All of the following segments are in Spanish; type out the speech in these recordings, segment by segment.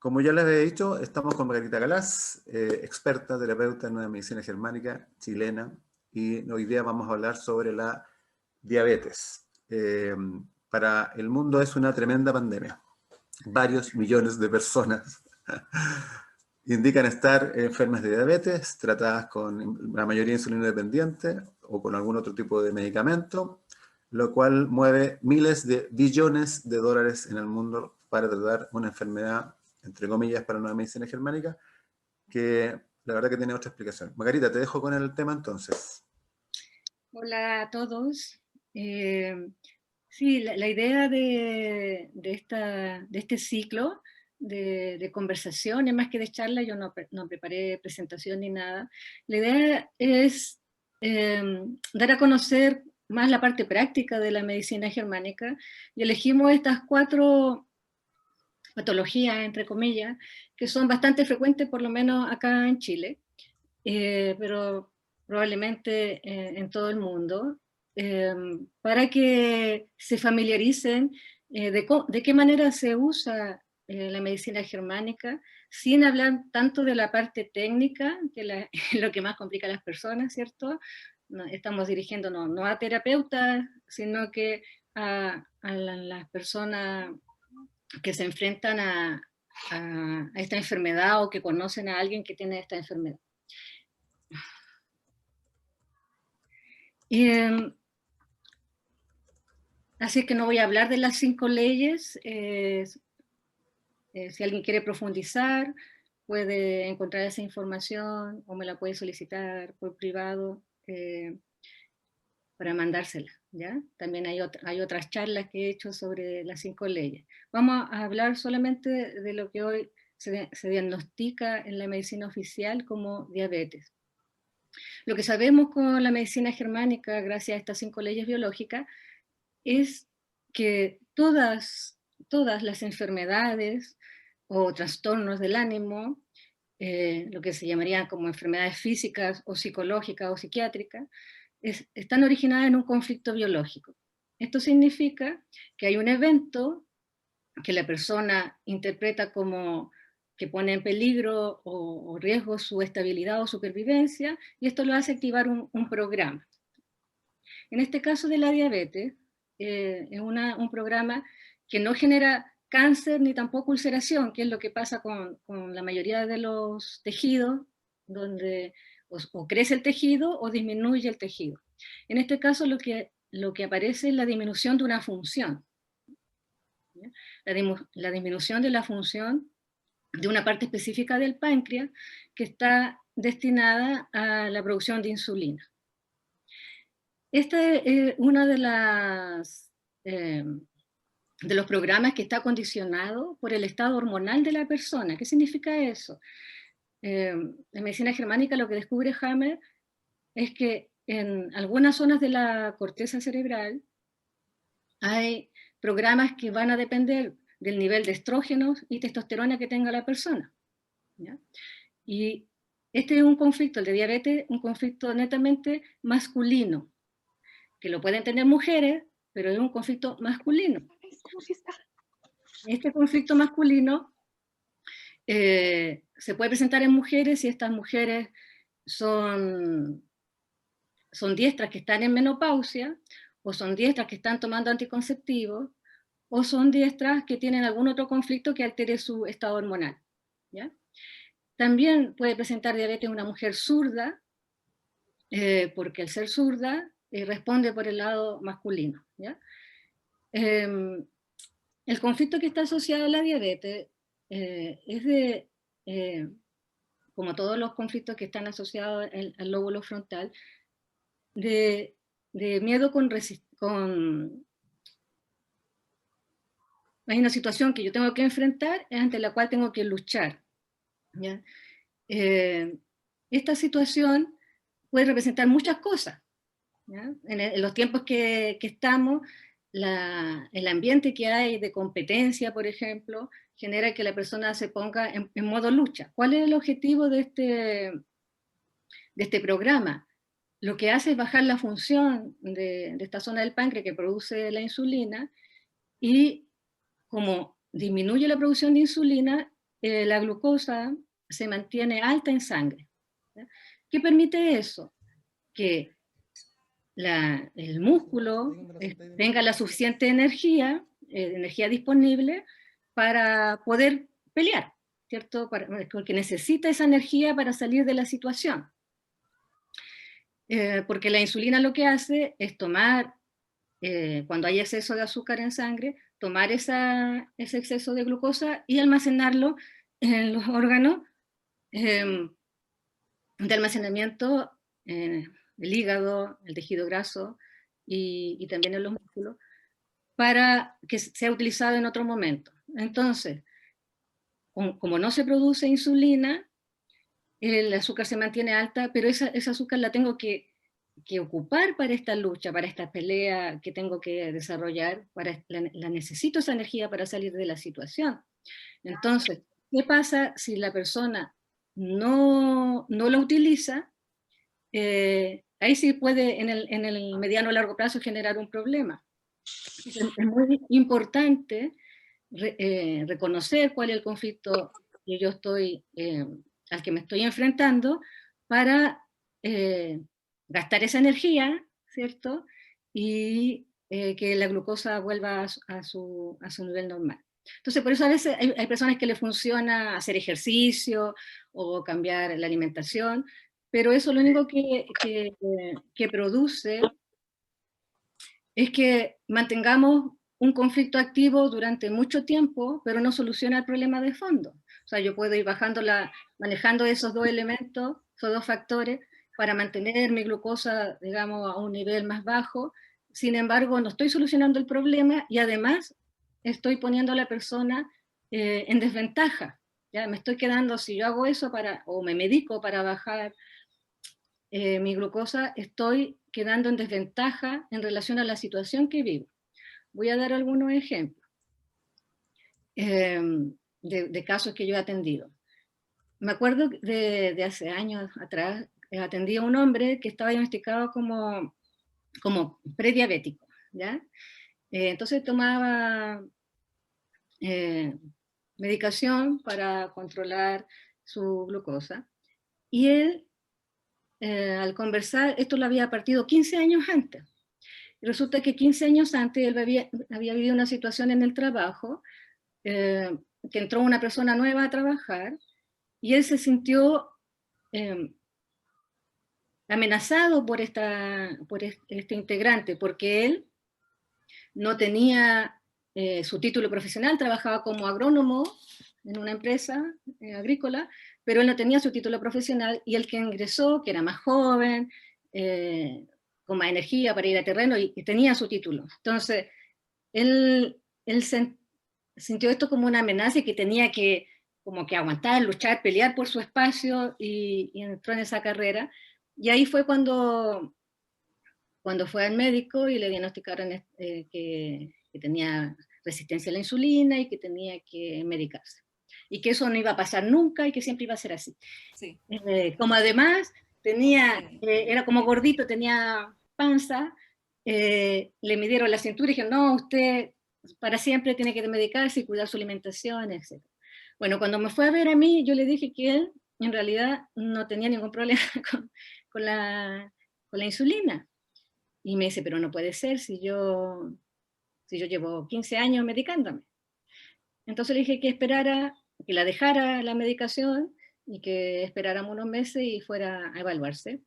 Como ya les he dicho, estamos con Margarita Galaz, experta terapeuta en nueva medicina germánica chilena, y hoy día vamos a hablar sobre la diabetes. Para el mundo es una tremenda pandemia. Varios millones de personas indican estar enfermas de diabetes, tratadas con la mayoría insulina dependiente o con algún otro tipo de medicamento, lo cual mueve miles de billones de dólares en el mundo para tratar una enfermedad, entre comillas, para una medicina germánica, que la verdad que tiene otra explicación. Margarita, te dejo con el tema entonces. Hola a todos. Sí, la idea de este ciclo de conversaciones, más que de charla, yo no preparé presentación ni nada. La idea es dar a conocer más la parte práctica de la medicina germánica, y elegimos estas 4 patologías, entre comillas, que son bastante frecuentes, por lo menos acá en Chile, pero probablemente en todo el mundo, para que se familiaricen de qué manera se usa la medicina germánica, sin hablar tanto de la parte técnica, que es lo que más complica a las personas, ¿cierto? No, estamos dirigiéndonos no a terapeutas, sino que a las personas que se enfrentan a esta enfermedad o que conocen a alguien que tiene esta enfermedad. Así que no voy a hablar de las 5 leyes. Si alguien quiere profundizar, puede encontrar esa información o me la puede solicitar por privado para mandársela, ¿ya? También hay otras charlas que he hecho sobre las 5 leyes. Vamos a hablar solamente de lo que hoy se diagnostica en la medicina oficial como diabetes. Lo que sabemos con la medicina germánica, gracias a estas 5 leyes biológicas, es que todas las enfermedades o trastornos del ánimo, lo que se llamaría como enfermedades físicas o psicológicas o psiquiátricas, están originadas en un conflicto biológico. Esto significa que hay un evento que la persona interpreta como que pone en peligro o riesgo su estabilidad o supervivencia, y esto lo hace activar un programa. En este caso de la diabetes, es un programa que no genera cáncer ni tampoco ulceración, que es lo que pasa con la mayoría de los tejidos, donde o crece el tejido o disminuye el tejido. En este caso lo que aparece es la disminución de una función. La disminución de la función de una parte específica del páncreas que está destinada a la producción de insulina. Este es uno de los programas que está condicionado por el estado hormonal de la persona. ¿Qué significa eso? En medicina germánica lo que descubre Hammer es que en algunas zonas de la corteza cerebral hay programas que van a depender del nivel de estrógenos y testosterona que tenga la persona, ¿ya? Y este es un conflicto, el de diabetes, un conflicto netamente masculino, que lo pueden tener mujeres, pero es un conflicto masculino. Este conflicto masculino se puede presentar en mujeres si estas mujeres son diestras que están en menopausia, o son diestras que están tomando anticonceptivos, o son diestras que tienen algún otro conflicto que altere su estado hormonal, ¿ya? También puede presentar diabetes una mujer zurda, porque al ser zurda responde por el lado masculino, ¿ya? El conflicto que está asociado a la diabetes es como todos los conflictos que están asociados al lóbulo frontal, de miedo hay una situación que yo tengo que enfrentar ante la cual tengo que luchar, ¿ya? Esta situación puede representar muchas cosas, ¿ya? En los tiempos que estamos, el ambiente que hay de competencia, por ejemplo, genera que la persona se ponga en modo lucha. ¿Cuál es el objetivo de este programa? Lo que hace es bajar la función de esta zona del páncreas que produce la insulina, y como disminuye la producción de insulina, la glucosa se mantiene alta en sangre. ¿Ya? ¿Qué permite eso? Que el músculo tenga la suficiente energía, energía disponible para poder pelear, ¿cierto? Porque necesita esa energía para salir de la situación. Porque la insulina lo que hace es tomar, cuando hay exceso de azúcar en sangre, tomar ese exceso de glucosa y almacenarlo en los órganos de almacenamiento, el hígado, el tejido graso y también en los músculos, para que sea utilizado en otro momento. Entonces, como no se produce insulina, el azúcar se mantiene alta, pero esa azúcar la tengo que ocupar para esta lucha, para esta pelea que tengo que desarrollar, la necesito esa energía para salir de la situación. Entonces, ¿qué pasa si la persona no la utiliza? Ahí sí puede en el mediano o largo plazo generar un problema. Es muy importante reconocer cuál es el conflicto que yo estoy, al que me estoy enfrentando, para gastar esa energía, ¿cierto? Y que la glucosa vuelva a su nivel normal. Entonces, por eso a veces hay personas que les funciona hacer ejercicio o cambiar la alimentación, pero eso lo único que produce es que mantengamos un conflicto activo durante mucho tiempo, pero no soluciona el problema de fondo. O sea, yo puedo ir manejando esos dos elementos, esos dos factores, para mantener mi glucosa, digamos, a un nivel más bajo. Sin embargo, no estoy solucionando el problema y además estoy poniendo a la persona en desventaja. ¿Ya? Me estoy quedando, si yo hago eso o me medico para bajar mi glucosa, estoy quedando en desventaja en relación a la situación que vivo. Voy a dar algunos ejemplos de casos que yo he atendido. Me acuerdo de hace años atrás, atendí a un hombre que estaba diagnosticado como prediabético, ¿ya? Entonces tomaba medicación para controlar su glucosa, y él, al conversar, esto lo había partido 15 años antes. Y resulta que 15 años antes él había vivido una situación en el trabajo, que entró una persona nueva a trabajar, y él se sintió amenazado por este integrante, porque él no tenía su título profesional, trabajaba como agrónomo en una empresa agrícola, pero él no tenía su título profesional, y el que ingresó, que era más joven, con más energía para ir a terreno, y tenía su título. Entonces, él sintió esto como una amenaza y que tenía que como que aguantar, luchar, pelear por su espacio, y entró en esa carrera. Y ahí fue cuando fue al médico y le diagnosticaron que tenía resistencia a la insulina y que tenía que medicarse. Y que eso no iba a pasar nunca y que siempre iba a ser así. Sí. Como además era como gordito, tenía panza, le midieron la cintura y dijeron, no, usted para siempre tiene que medicarse y cuidar su alimentación, etc. Bueno, cuando me fue a ver a mí, yo le dije que él en realidad no tenía ningún problema con la insulina. Y me dice, pero no puede ser si yo llevo 15 años medicándome. Entonces le dije que esperara, que la dejara la medicación y que esperáramos unos meses y fuera a evaluarse.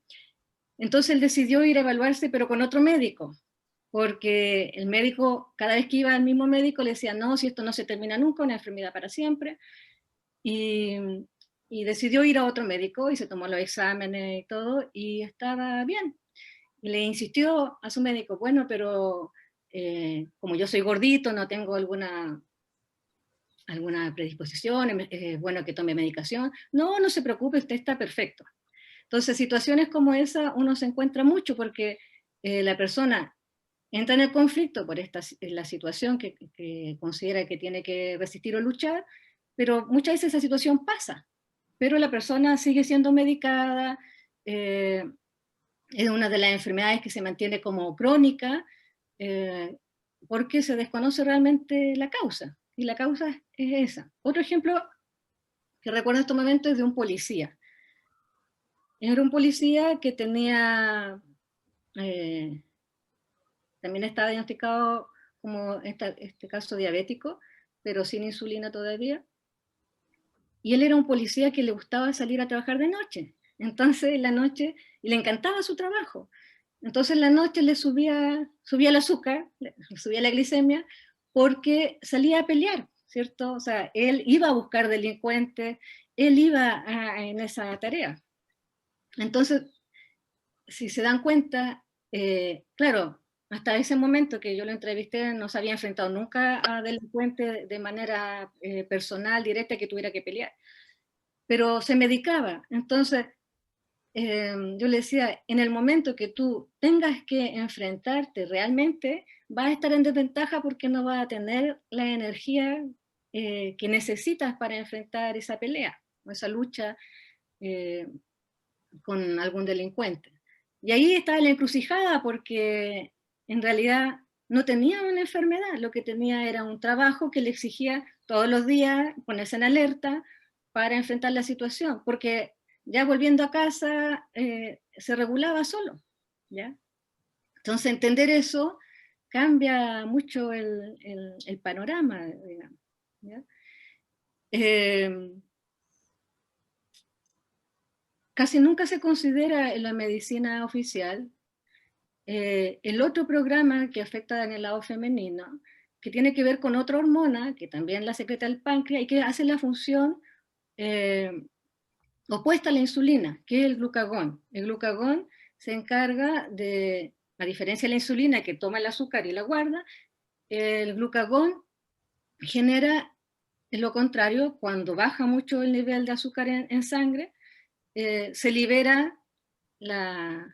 Entonces él decidió ir a evaluarse, pero con otro médico, porque el médico, cada vez que iba al mismo médico, le decía, no, si esto no se termina nunca, una enfermedad para siempre. Y decidió ir a otro médico y se tomó los exámenes y todo, y estaba bien. Y le insistió a su médico, bueno, pero como yo soy gordito, no tengo alguna predisposición, es bueno que tome medicación. No, no se preocupe, usted está perfecto. Entonces, situaciones como esa uno se encuentra mucho porque la persona entra en el conflicto por la situación que considera que tiene que resistir o luchar, pero muchas veces esa situación pasa, pero la persona sigue siendo medicada, es una de las enfermedades que se mantiene como crónica, porque se desconoce realmente la causa, y la causa es esa. Otro ejemplo que recuerdo en estos momentos es de un policía. Era un policía que tenía, también estaba diagnosticado como este caso diabético, pero sin insulina todavía. Y él era un policía que le gustaba salir a trabajar de noche. Entonces, en la noche, y le encantaba su trabajo. Entonces, en la noche le subía el azúcar, le subía la glicemia, porque salía a pelear, ¿cierto? O sea, él iba a buscar delincuentes, él iba en esa tarea. Entonces, si se dan cuenta, claro, hasta ese momento que yo lo entrevisté no se había enfrentado nunca a delincuentes de manera personal, directa, que tuviera que pelear, pero se medicaba. Entonces, yo le decía, en el momento que tú tengas que enfrentarte realmente, vas a estar en desventaja porque no vas a tener la energía que necesitas para enfrentar esa pelea o esa lucha eh, con algún delincuente. Y ahí estaba la encrucijada porque en realidad no tenía una enfermedad, lo que tenía era un trabajo que le exigía todos los días ponerse en alerta para enfrentar la situación, porque ya volviendo a casa se regulaba solo, ¿ya? Entonces entender eso cambia mucho el panorama, digamos, ¿ya? Casi nunca se considera en la medicina oficial el otro programa que afecta en el lado femenino, que tiene que ver con otra hormona, que también la secreta el páncreas y que hace la función eh, opuesta a la insulina, que es el glucagón. El glucagón se encarga de, a diferencia de la insulina que toma el azúcar y la guarda, el glucagón genera lo contrario, cuando baja mucho el nivel de azúcar en sangre, se libera la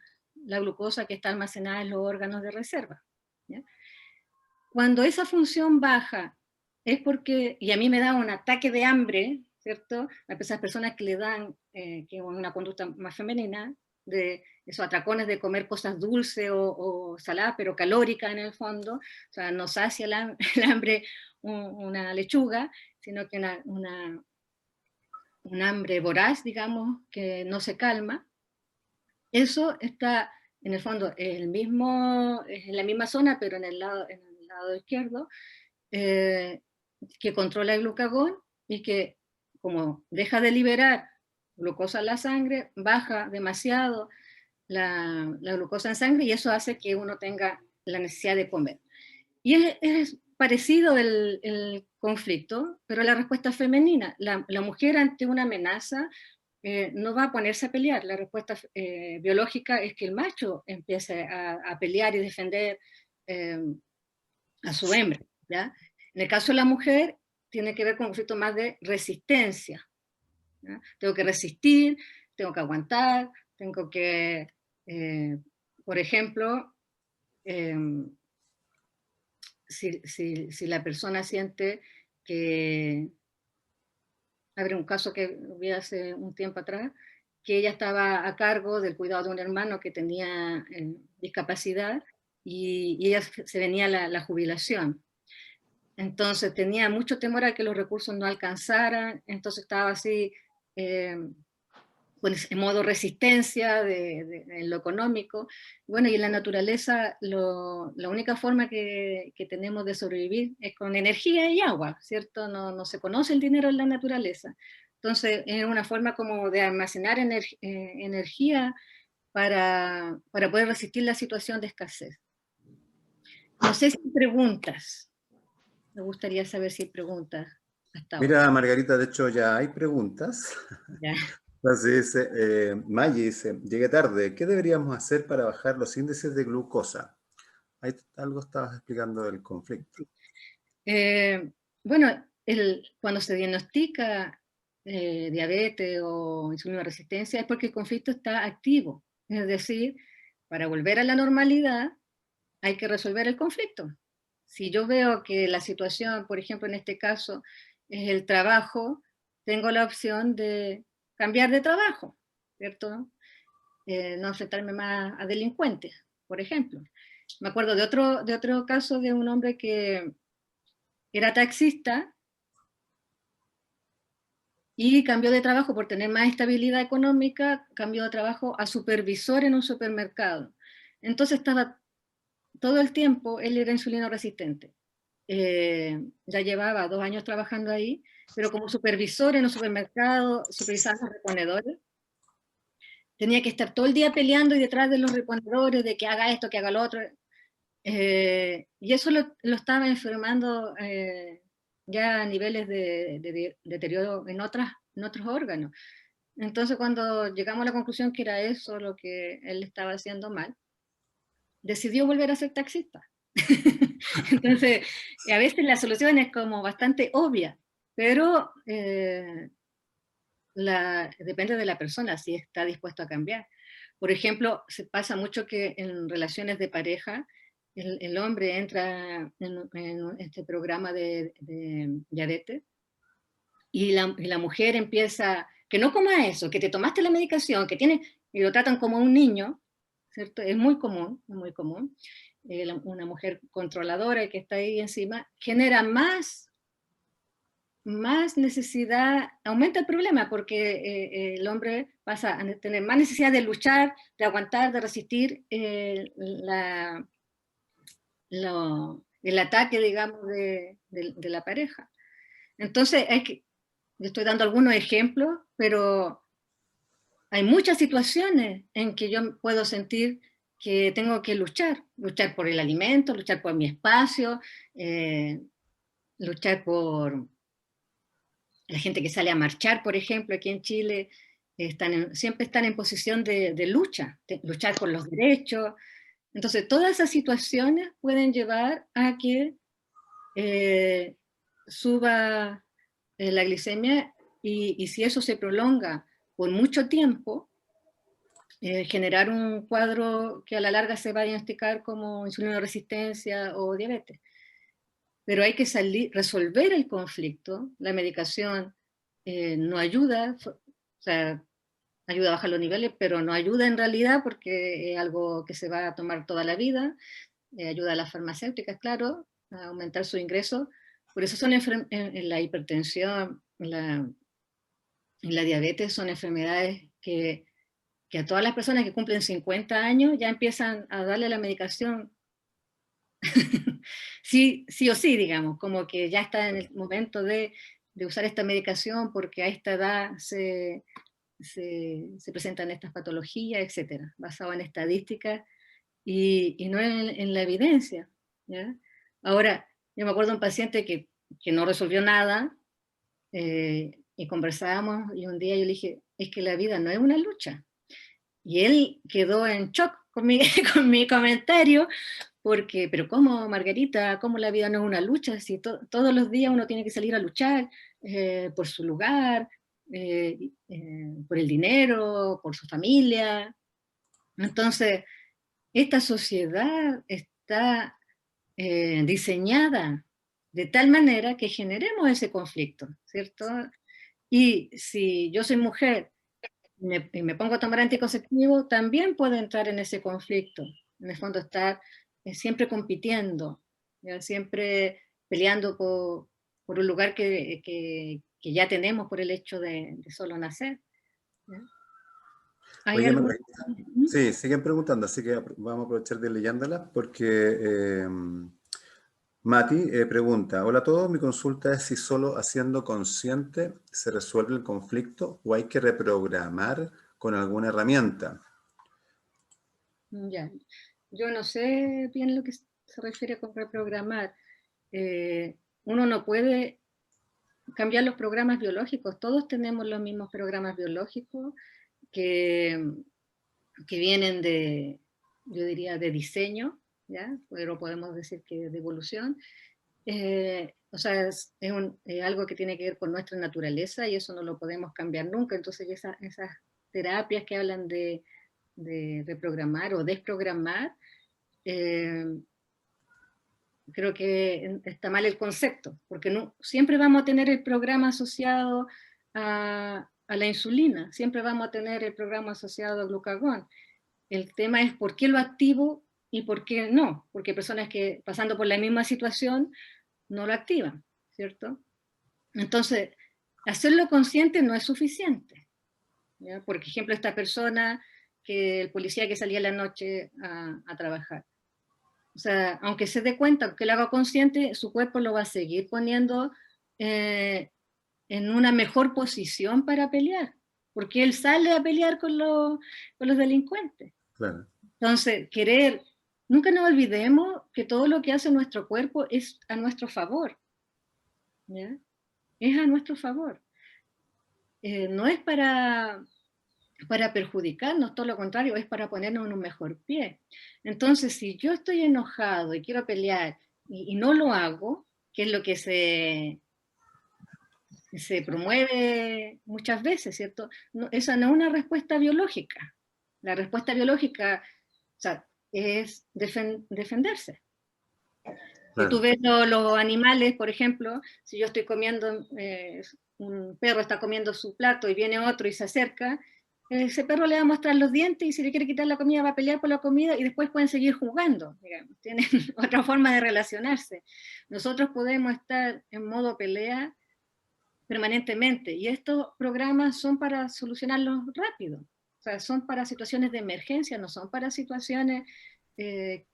glucosa que está almacenada en los órganos de reserva, ¿ya? Cuando esa función baja, es porque, y a mí me da un ataque de hambre, ¿cierto? A esas personas que le dan, que es una conducta más femenina, de esos atracones de comer cosas dulces o saladas, pero calóricas en el fondo, o sea, no sacia el hambre una lechuga, sino que un hambre voraz, digamos, que no se calma. Eso está, en el fondo, en la misma zona, pero en el lado izquierdo, eh, que controla el glucagón y que, como deja de liberar glucosa en la sangre, baja demasiado la glucosa en sangre y eso hace que uno tenga la necesidad de comer. Y es parecido el conflicto, pero la respuesta es femenina. La mujer ante una amenaza no va a ponerse a pelear. La respuesta biológica es que el macho empiece a pelear y defender eh, a su hembra, ¿ya? En el caso de la mujer, tiene que ver con un conflicto más de resistencia, ¿ya? Tengo que resistir, tengo que aguantar, tengo que, eh, por ejemplo, eh, si la persona siente que, habrá un caso que vi hace un tiempo atrás, que ella estaba a cargo del cuidado de un hermano que tenía discapacidad y ella se venía la jubilación. Entonces tenía mucho temor a que los recursos no alcanzaran, entonces estaba así eh, pues, en modo resistencia en lo económico. Bueno, y en la naturaleza la única forma que tenemos de sobrevivir es con energía y agua, ¿cierto? No se conoce el dinero en la naturaleza. Entonces es una forma como de almacenar energía para poder resistir la situación de escasez. No sé si hay preguntas. Me gustaría saber si hay preguntas hasta ahora. Mira, Margarita, de hecho ya hay preguntas. Ya. Entonces dice, Maggie dice, llegué tarde, ¿qué deberíamos hacer para bajar los índices de glucosa? Ahí algo estabas explicando del conflicto. Bueno, cuando se diagnostica diabetes o insulina resistencia es porque el conflicto está activo. Es decir, para volver a la normalidad hay que resolver el conflicto. Si yo veo que la situación, por ejemplo, en este caso, es el trabajo, tengo la opción de cambiar de trabajo, ¿cierto? No enfrentarme más a delincuentes, por ejemplo. Me acuerdo de otro caso de un hombre que era taxista y cambió de trabajo por tener más estabilidad económica, cambió de trabajo a supervisor en un supermercado. Entonces estaba todo el tiempo, él era insulino resistente. Ya llevaba 2 años trabajando ahí, pero como supervisor en un supermercado, supervisando los reponedores, tenía que estar todo el día peleando y detrás de los reponedores, de que haga esto, que haga lo otro. Y eso lo estaba enfermando ya a niveles de deterioro en otros órganos. Entonces cuando llegamos a la conclusión que era eso lo que él estaba haciendo mal, decidió volver a ser taxista. Entonces, a veces la solución es como bastante obvia, pero depende de la persona si está dispuesto a cambiar. Por ejemplo, se pasa mucho que en relaciones de pareja, el hombre entra en este programa de diabetes y la mujer empieza, que no coma eso, que te tomaste la medicación, que tiene, y lo tratan como un niño, ¿cierto? Es muy común, es muy común. Una mujer controladora que está ahí encima genera más necesidad, aumenta el problema porque el hombre pasa a tener más necesidad de luchar, de aguantar, de resistir el ataque, digamos, de la pareja. Entonces, yo estoy dando algunos ejemplos, pero hay muchas situaciones en que yo puedo sentir que tengo que luchar por el alimento, luchar por mi espacio, luchar por la gente que sale a marchar, por ejemplo, aquí en Chile, siempre están en posición de lucha, de luchar por los derechos. Entonces, todas esas situaciones pueden llevar a que suba la glicemia y si eso se prolonga por mucho tiempo, generar un cuadro que a la larga se va a diagnosticar como insulinoresistencia o diabetes. Pero hay que resolver el conflicto, la medicación no ayuda, o sea, ayuda a bajar los niveles, pero no ayuda en realidad porque es algo que se va a tomar toda la vida, ayuda a las farmacéuticas, claro, a aumentar su ingreso. Por eso son en la hipertensión, en la diabetes son enfermedades que a todas las personas que cumplen 50 años ya empiezan a darle la medicación sí, sí o sí, digamos, como que ya está en el momento de usar esta medicación porque a esta edad se presentan estas patologías, etcétera, basado en estadísticas y no en la evidencia. ¿Ya? Ahora, yo me acuerdo de un paciente que no resolvió nada y conversábamos y un día yo le dije, es que la vida no es una lucha. Y él quedó en shock con mi, con mi comentario, porque, pero ¿cómo, Margarita? ¿Cómo la vida no es una lucha? Si todos los días uno tiene que salir a luchar por su lugar, por el dinero, por su familia. Entonces, esta sociedad está diseñada de tal manera que generemos ese conflicto, ¿cierto? Y si yo soy mujer y me pongo a tomar anticonceptivo, también puedo entrar en ese conflicto. En el fondo estar siempre compitiendo, ¿ya? Siempre peleando por un lugar que ya tenemos por el hecho de solo nacer. ¿Ya? ¿Hay Oye, algún... Margarita, sí, siguen preguntando, así que vamos a aprovechar de leyéndolas porque Mati pregunta, hola a todos, mi consulta es si solo haciendo consciente se resuelve el conflicto o hay que reprogramar con alguna herramienta. Ya. Yo no sé bien lo que se refiere con reprogramar. Uno no puede cambiar los programas biológicos, todos tenemos los mismos programas biológicos que, que vienen yo diría, de diseño, ¿ya? Pero podemos decir que de evolución. O sea, es algo que tiene que ver con nuestra naturaleza y eso no lo podemos cambiar nunca. Entonces esas terapias que hablan de reprogramar o desprogramar, eh, creo que está mal el concepto, porque no, siempre vamos a tener el programa asociado a la insulina, siempre vamos a tener el programa asociado al glucagón. El tema es por qué lo activo y por qué no, porque hay personas que pasando por la misma situación no lo activan, ¿cierto? Entonces, hacerlo consciente no es suficiente, ¿ya? Por ejemplo, esta persona, el policía que salía a la noche a trabajar. O sea, aunque se dé cuenta, aunque lo haga consciente, su cuerpo lo va a seguir poniendo en una mejor posición para pelear, porque él sale a pelear con los delincuentes. Claro. Entonces, nunca nos olvidemos que todo lo que hace nuestro cuerpo es a nuestro favor, ¿ya? Es a nuestro favor. No es para perjudicarnos, todo lo contrario, es para ponernos en un mejor pie. Entonces, si yo estoy enojado y quiero pelear y no lo hago, que es lo que se promueve muchas veces, ¿cierto? No, esa no es una respuesta biológica. La respuesta biológica, o sea, es defenderse. Si tú Claro. ves los animales, por ejemplo, si yo estoy comiendo, un perro está comiendo su plato y viene otro y se acerca, ese perro le va a mostrar los dientes y si le quiere quitar la comida va a pelear por la comida y después pueden seguir jugando, digamos. Tienen otra forma de relacionarse. Nosotros podemos estar en modo pelea permanentemente y estos programas son para solucionarlos rápido. O sea, son para situaciones de emergencia, no son para situaciones que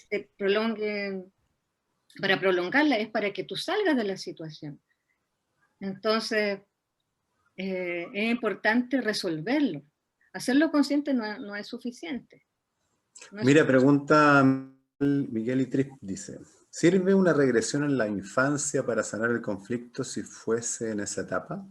se prolonguen, para prolongarla, es para que tú salgas de la situación. Entonces, es importante resolverlo. Hacerlo consciente no es suficiente. No es Mira, suficiente. pregunta Miguel Itrip, dice, ¿sirve una regresión en la infancia para sanar el conflicto si fuese en esa etapa?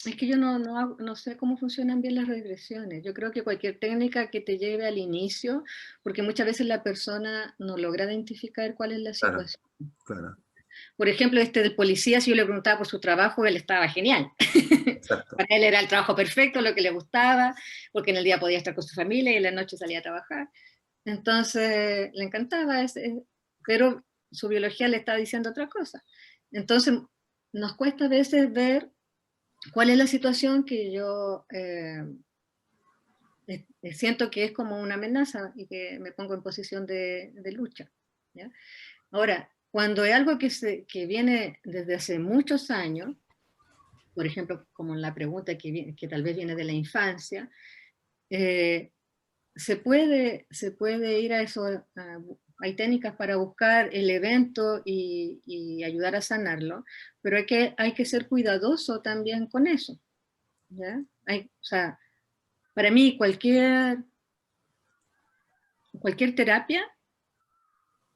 Es que yo no sé cómo funcionan bien las regresiones. Yo creo que cualquier técnica que te lleve al inicio, porque muchas veces la persona no logra identificar cuál es la Claro, situación. claro, Por ejemplo, este del policía, si yo le preguntaba por su trabajo, él estaba genial. exacto. Para él era el trabajo perfecto, lo que le gustaba, porque en el día podía estar con su familia y en la noche salía a trabajar. Entonces, le encantaba, pero su biología le estaba diciendo otra cosa. Entonces, nos cuesta a veces ver cuál es la situación que yo siento que es como una amenaza y que me pongo en posición de lucha, ¿ya? Ahora, cuando es algo que viene desde hace muchos años, por ejemplo, como la pregunta que tal vez viene de la infancia, eh, se puede ir a eso, hay técnicas para buscar el evento y ayudar a sanarlo, pero hay que ser cuidadoso también con eso, ¿ya? O sea, para mí cualquier terapia,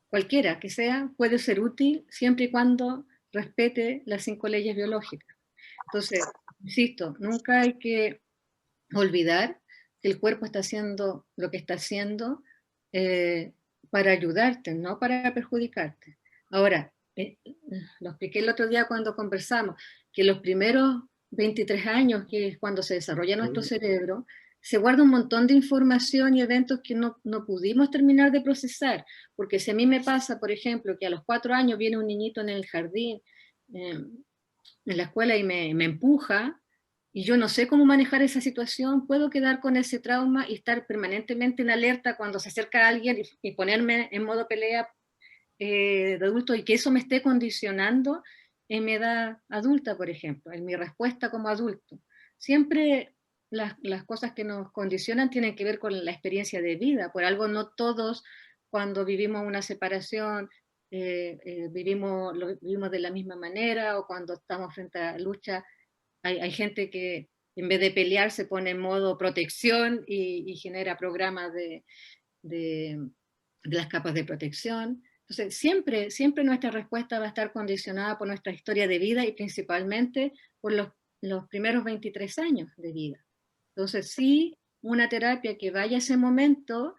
cualquiera que sea, puede ser útil siempre y cuando respete las 5 leyes biológicas. Entonces, insisto, nunca hay que olvidar que el cuerpo está haciendo lo que está haciendo eh, para ayudarte, no para perjudicarte. Ahora, lo expliqué el otro día cuando conversamos, que los primeros 23 años, que es cuando se desarrolla nuestro cerebro, se guarda un montón de información y eventos que no pudimos terminar de procesar, porque si a mí me pasa, por ejemplo, que a los 4 años viene un niñito en el jardín, en la escuela y me empuja, y yo no sé cómo manejar esa situación, puedo quedar con ese trauma y estar permanentemente en alerta cuando se acerca alguien y ponerme en modo pelea de adulto y que eso me esté condicionando en mi edad adulta, por ejemplo, en mi respuesta como adulto. Siempre las cosas que nos condicionan tienen que ver con la experiencia de vida. Por algo no todos cuando vivimos una separación vivimos de la misma manera o cuando estamos frente a lucha. Hay gente que en vez de pelear se pone en modo protección y genera programas de las capas de protección. Entonces, siempre nuestra respuesta va a estar condicionada por nuestra historia de vida y principalmente por los primeros 23 años de vida. Entonces, sí, una terapia que vaya a ese momento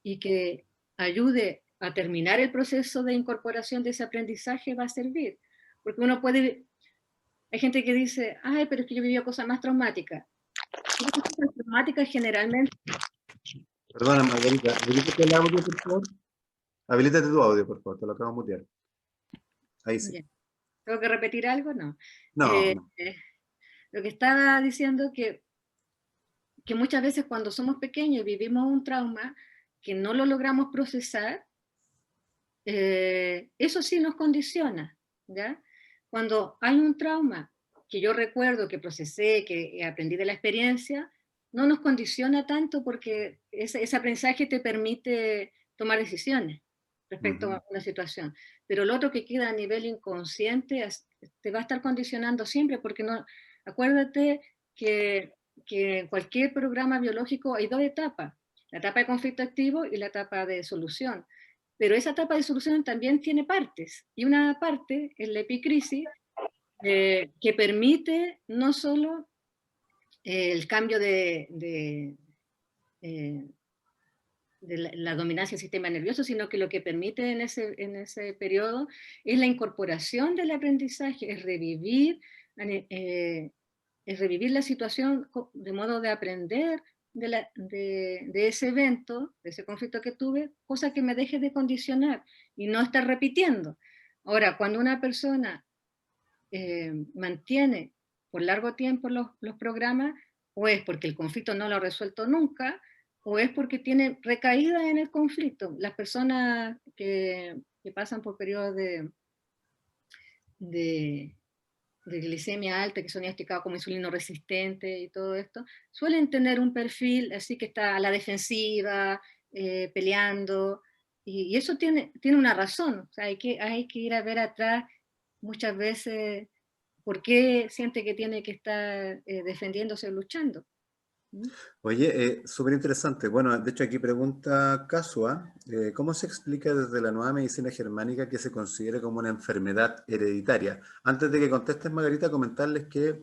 y que ayude a terminar el proceso de incorporación de ese aprendizaje va a servir. Porque hay gente que dice, ay, pero es que yo viví cosas más traumáticas. Las cosas traumáticas generalmente. Perdona, Margarita, habilitate el audio, por favor. Habilítate tu audio, por favor, te lo acabo de mutear. Ahí sí. Ya. ¿Tengo que repetir algo? No. No, Eh, no. eh, lo que estaba diciendo que muchas veces cuando somos pequeños y vivimos un trauma que no lo logramos procesar, eso sí nos condiciona. ¿ya? Cuando hay un trauma que yo recuerdo, que procesé, que aprendí de la experiencia, no nos condiciona tanto porque ese aprendizaje te permite tomar decisiones respecto Ujú. a una situación. Pero lo otro que queda a nivel inconsciente te va a estar condicionando siempre, porque no, acuérdate que en cualquier programa biológico hay dos etapas, la etapa de conflicto activo y la etapa de solución. Pero esa etapa de solución también tiene partes, y una parte es la epicrisis, que permite no solo el cambio eh, de la dominancia del sistema nervioso, sino que lo que permite en ese periodo es la incorporación del aprendizaje, es revivir la situación de modo de aprender de ese evento, de ese conflicto que tuve, cosa que me deje de condicionar y no estar repitiendo. Ahora, cuando una persona mantiene por largo tiempo los programas, o es porque el conflicto no lo ha resuelto nunca, o es porque tiene recaída en el conflicto. Las personas que pasan por periodos de, de glicemia alta, que son diagnosticados como insulino resistente y todo esto, suelen tener un perfil así que está a la defensiva, peleando, y eso tiene una razón. O sea, hay que ir a ver atrás muchas veces por qué siente que tiene que estar defendiéndose o luchando. ¿Mm? Oye, súper interesante. Bueno, de hecho aquí pregunta Kasua, ¿cómo se explica desde la nueva medicina germánica que se considere como una enfermedad hereditaria? Antes de que contestes, Margarita, comentarles que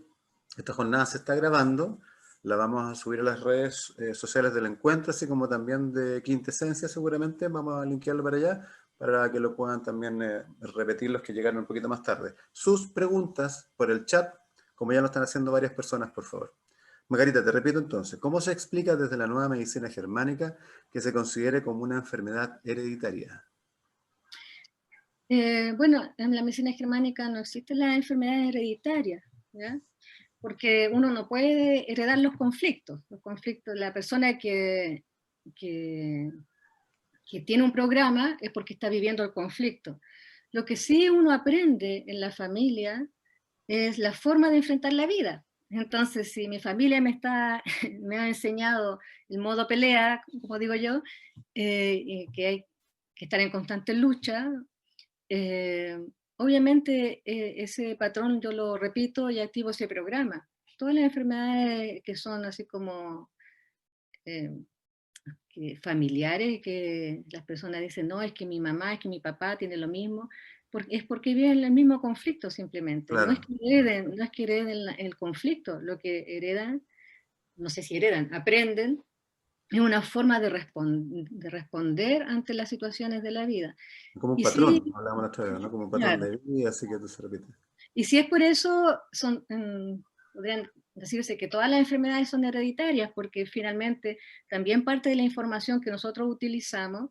esta jornada se está grabando, la vamos a subir a las redes sociales del encuentro, así como también de Quintesencia seguramente, vamos a linkearlo para allá, para que lo puedan también repetir los que llegaron un poquito más tarde. Sus preguntas por el chat, como ya lo están haciendo varias personas, por favor. Margarita, te repito entonces, ¿cómo se explica desde la nueva medicina germánica que se considere como una enfermedad hereditaria? Bueno, en la medicina germánica no existen las enfermedades hereditarias, ¿ya? Porque uno no puede heredar los conflictos, la persona que, que tiene un programa es porque está viviendo el conflicto. Lo que sí uno aprende en la familia es la forma de enfrentar la vida. Entonces, si mi familia me ha enseñado el modo pelea, como digo yo, que hay que estar en constante lucha, eh, obviamente ese patrón yo lo repito y activo ese programa. Todas las enfermedades que son así como eh, familiares, que las personas dicen, no, es que mi mamá, es que mi papá tiene lo mismo, es porque viven el mismo conflicto simplemente. No es Claro, que hereden, no es que hereden el conflicto, lo que heredan, no sé si heredan, aprenden, es una forma de responder ante las situaciones de la vida. como un Y sí, patrón, hablamos la otra vez, ¿no? Como un patrón claro, de vida, así que tú se repite. y si es por eso, podrían decirse que todas las enfermedades son hereditarias, porque finalmente también parte de la información que nosotros utilizamos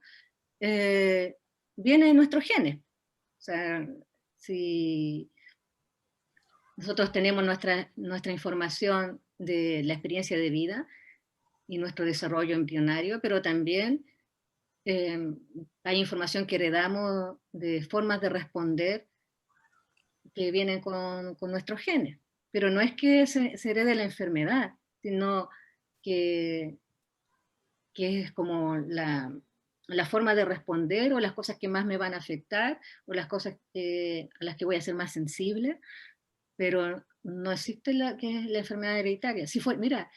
eh, viene de nuestros genes. O sea, si nosotros tenemos nuestra información de la experiencia de vida y nuestro desarrollo embrionario, pero también eh, hay información que heredamos de formas de responder que vienen con nuestros genes. Pero no es que se herede la enfermedad, sino que, que es como la forma de responder o las cosas que más me van a afectar o las cosas a las que voy a ser más sensible, pero no existe que es la enfermedad hereditaria. Si fue, mira,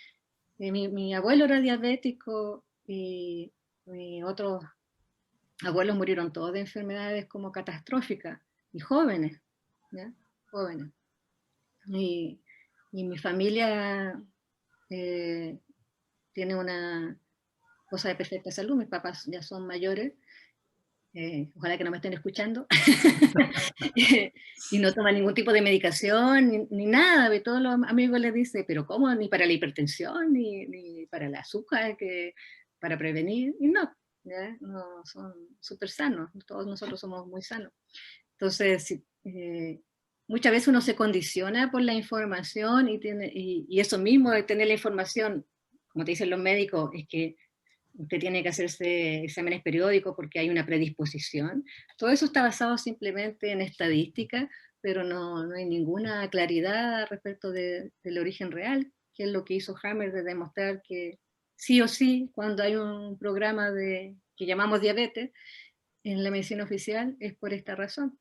mi abuelo era diabético y otros abuelos murieron todos de enfermedades como catastróficas y jóvenes, ¿ya? Jóvenes. Y, y mi familia eh, tiene una cosa de perfecta salud, mis papás ya son mayores, ojalá que no me estén escuchando, y no toman ningún tipo de medicación, ni nada, y todos los amigos les dicen, pero ¿cómo? Ni para la hipertensión, ni para el azúcar, para prevenir, y no, ¿ya? No, son súper sanos, todos nosotros somos muy sanos. Entonces, muchas veces uno se condiciona por la información y eso mismo de tener la información, como te dicen los médicos, es que usted tiene que hacerse exámenes periódicos porque hay una predisposición. Todo eso está basado simplemente en estadística, pero no hay ninguna claridad respecto del origen real, que es lo que hizo Hammer de demostrar que sí o sí, cuando hay un programa que llamamos diabetes en la medicina oficial, es por esta razón.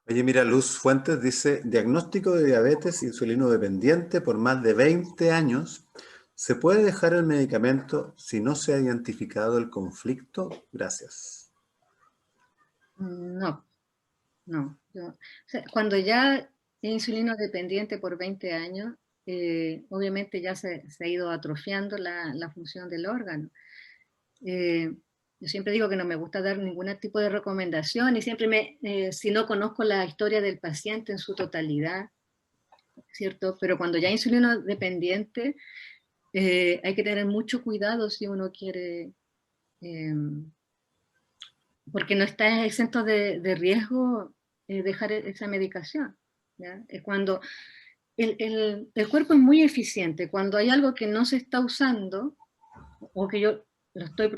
Oye, mira, Luz Fuentes dice, diagnóstico de diabetes insulino dependiente por más de 20 años. ¿Se puede dejar el medicamento si no se ha identificado el conflicto? Gracias. No, no. O sea, cuando ya es insulino dependiente por 20 años, obviamente ya se ha ido atrofiando la función del órgano. Yo siempre digo que no me gusta dar ningún tipo de recomendación y siempre si no conozco la historia del paciente en su totalidad, ¿cierto? Pero cuando ya hay insulino dependiente, hay que tener mucho cuidado si uno quiere, porque no está exento de riesgo dejar esa medicación, ¿ya? Es cuando el cuerpo es muy eficiente, cuando hay algo que no se está usando, o que yo lo estoy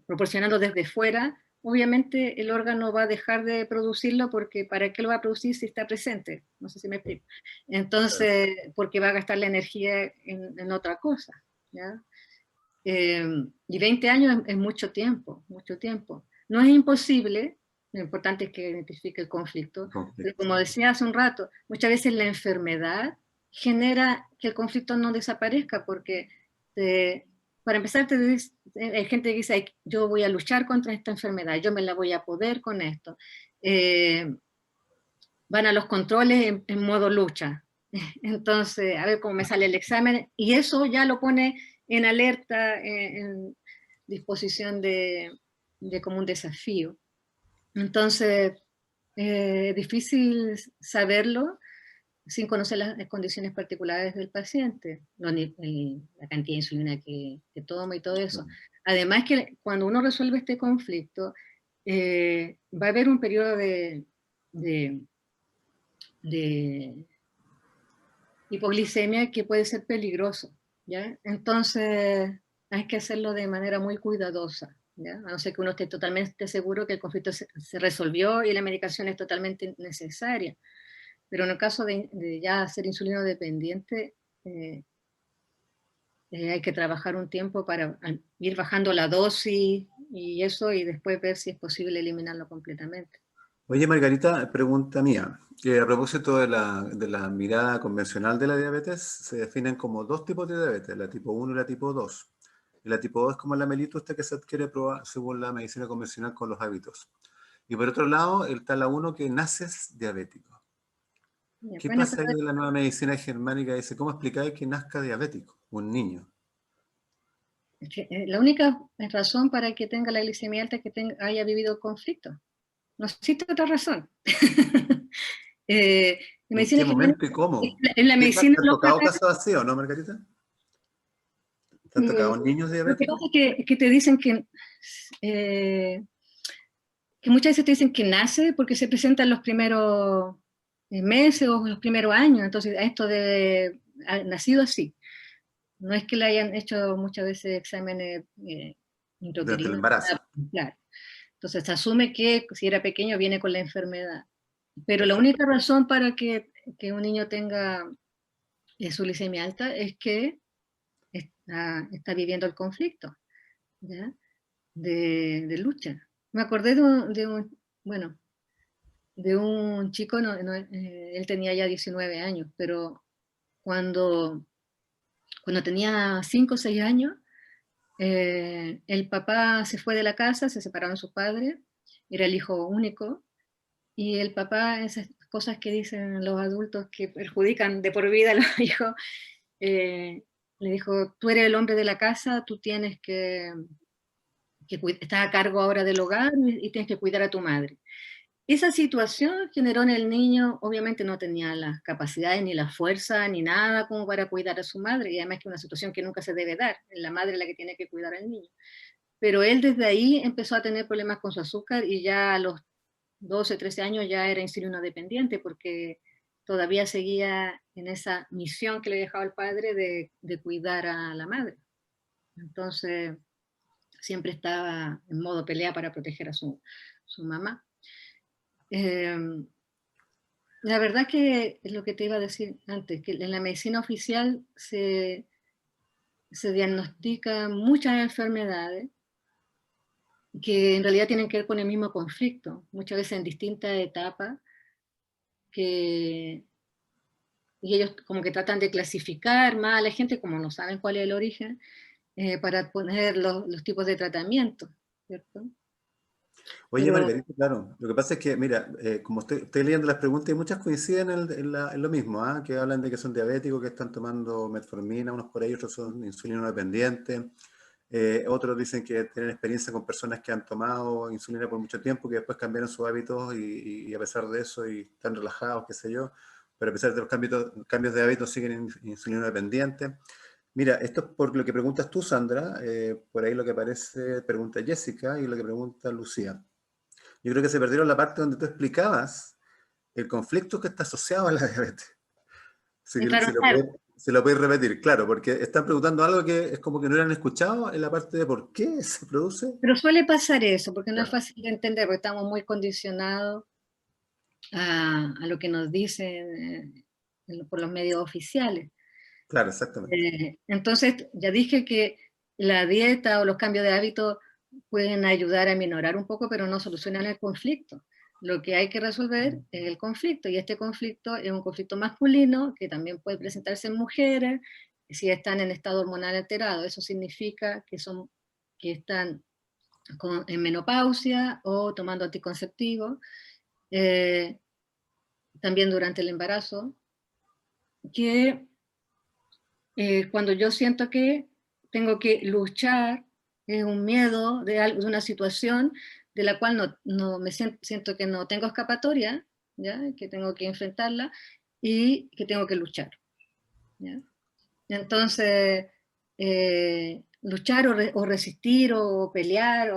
proporcionando desde fuera, obviamente el órgano va a dejar de producirlo porque ¿para qué lo va a producir si está presente? No sé si me explico. Entonces, porque va a gastar la energía en otra cosa, ¿ya? Y 20 años es mucho tiempo, mucho tiempo. No es imposible, lo importante es que identifique el conflicto, pero como decía hace un rato, muchas veces la enfermedad genera que el conflicto no desaparezca, porque para empezar hay gente que dice, yo voy a luchar contra esta enfermedad, yo me la voy a poder con esto. Van a los controles en modo lucha. Entonces, a ver cómo me sale el examen, y eso ya lo pone en alerta, en disposición de como un desafío. Entonces, es difícil saberlo sin conocer las condiciones particulares del paciente, la cantidad de insulina que toma y todo eso. Además que cuando uno resuelve este conflicto, va a haber un periodo de hipoglicemia que puede ser peligroso, ¿ya? Entonces hay que hacerlo de manera muy cuidadosa, ¿ya? A no ser que uno esté totalmente seguro que el conflicto se resolvió y la medicación es totalmente necesaria. Pero en el caso de ya ser insulino dependiente, hay que trabajar un tiempo para ir bajando la dosis y eso, y después ver si es posible eliminarlo completamente. Oye, Margarita, pregunta mía. A propósito de la mirada convencional de la diabetes, se definen como dos tipos de diabetes, la tipo 1 y la tipo 2. Y la tipo 2 es como la mellitus que se adquiere según la medicina convencional con los hábitos. Y por otro lado, está la 1 que naces diabético. ¿Qué Bueno, pasa ahí en la nueva medicina germánica? Dice, ¿cómo explicáis que nazca diabético un niño? la única razón para que tenga la glicemia alta es que haya vivido el conflicto. No existe otra razón. La ¿En medicina qué germánica, momento y cómo? en la medicina ¿Te han tocado local, casos así o no, Margarita? ¿Te han tocado niños lo que pasa diabéticos? es que te dicen eh, que muchas veces te dicen que nace porque se presenta en los primeros meses o los primeros años, entonces esto ha nacido así. No es que le hayan hecho muchas veces exámenes Durante el intrauterinos, embarazo. claro. Entonces se asume que si era pequeño viene con la enfermedad. Pero la Perfecto. única razón para que un niño tenga su glicemia alta es que está viviendo el conflicto, ¿ya? De lucha. Me acordé bueno, de un chico, él tenía ya 19 años, pero cuando, cuando tenía 5 o 6 años, el papá se fue de la casa, se separaron sus padres, era el hijo único, y el papá, esas cosas que dicen los adultos que perjudican de por vida a los hijos, le dijo, tú eres el hombre de la casa, tú tienes que estás a cargo ahora del hogar y tienes que cuidar a tu madre. Esa situación generó en el niño, obviamente no tenía las capacidades ni la fuerza ni nada como para cuidar a su madre, y además que es una situación que nunca se debe dar, es la madre la que tiene que cuidar al niño. Pero él desde ahí empezó a tener problemas con su azúcar y ya a los 12, 13 años ya era insulino dependiente porque todavía seguía en esa misión que le dejaba el padre de cuidar a la madre. Entonces, siempre estaba en modo pelea para proteger a su mamá. La verdad que es lo que te iba a decir antes, que en la medicina oficial se diagnostican muchas enfermedades que en realidad tienen que ver con el mismo conflicto, muchas veces en distintas etapas, y ellos como que tratan de clasificar más a la gente, como no saben cuál es el origen, para poner los tipos de tratamiento, ¿cierto? Oye, Pero Margarita, claro, lo que pasa es que, mira, como estoy leyendo las preguntas y muchas coinciden en lo mismo, ¿ah? Que hablan de que son diabéticos, que están tomando metformina, unos por ahí, otros son insulino dependientes, otros dicen que tienen experiencia con personas que han tomado insulina por mucho tiempo, que después cambiaron sus hábitos y a pesar de eso y están relajados, qué sé yo, pero a pesar de los cambios de hábitos siguen insulino dependientes. Mira, esto es por lo que preguntas tú, Sandra, por ahí lo que aparece, pregunta Jessica y lo que pregunta Lucía. Yo creo que se perdieron la parte donde tú explicabas el conflicto que está asociado a la diabetes. Si, entraron si lo tarde. puedes, si lo puedes repetir, claro, porque están preguntando algo que es como que no lo han escuchado en la parte de por qué se produce. Pero suele pasar eso, porque no es Claro, fácil de entender, porque estamos muy condicionados a lo que nos dicen por los medios oficiales. claro, exactamente. Entonces, ya dije que la dieta o los cambios de hábito pueden ayudar a minorar un poco, pero no solucionan el conflicto. Lo que hay que resolver es el conflicto, y este conflicto es un conflicto masculino que también puede presentarse en mujeres si están en estado hormonal alterado. Eso significa que están en menopausia o tomando anticonceptivos, eh, también durante el embarazo, que cuando yo siento que tengo que luchar, es un miedo de una situación de la cual no me siento que no tengo escapatoria, ¿ya? Que tengo que enfrentarla y que tengo que luchar. ¿Ya? Entonces, luchar o resistir o pelear,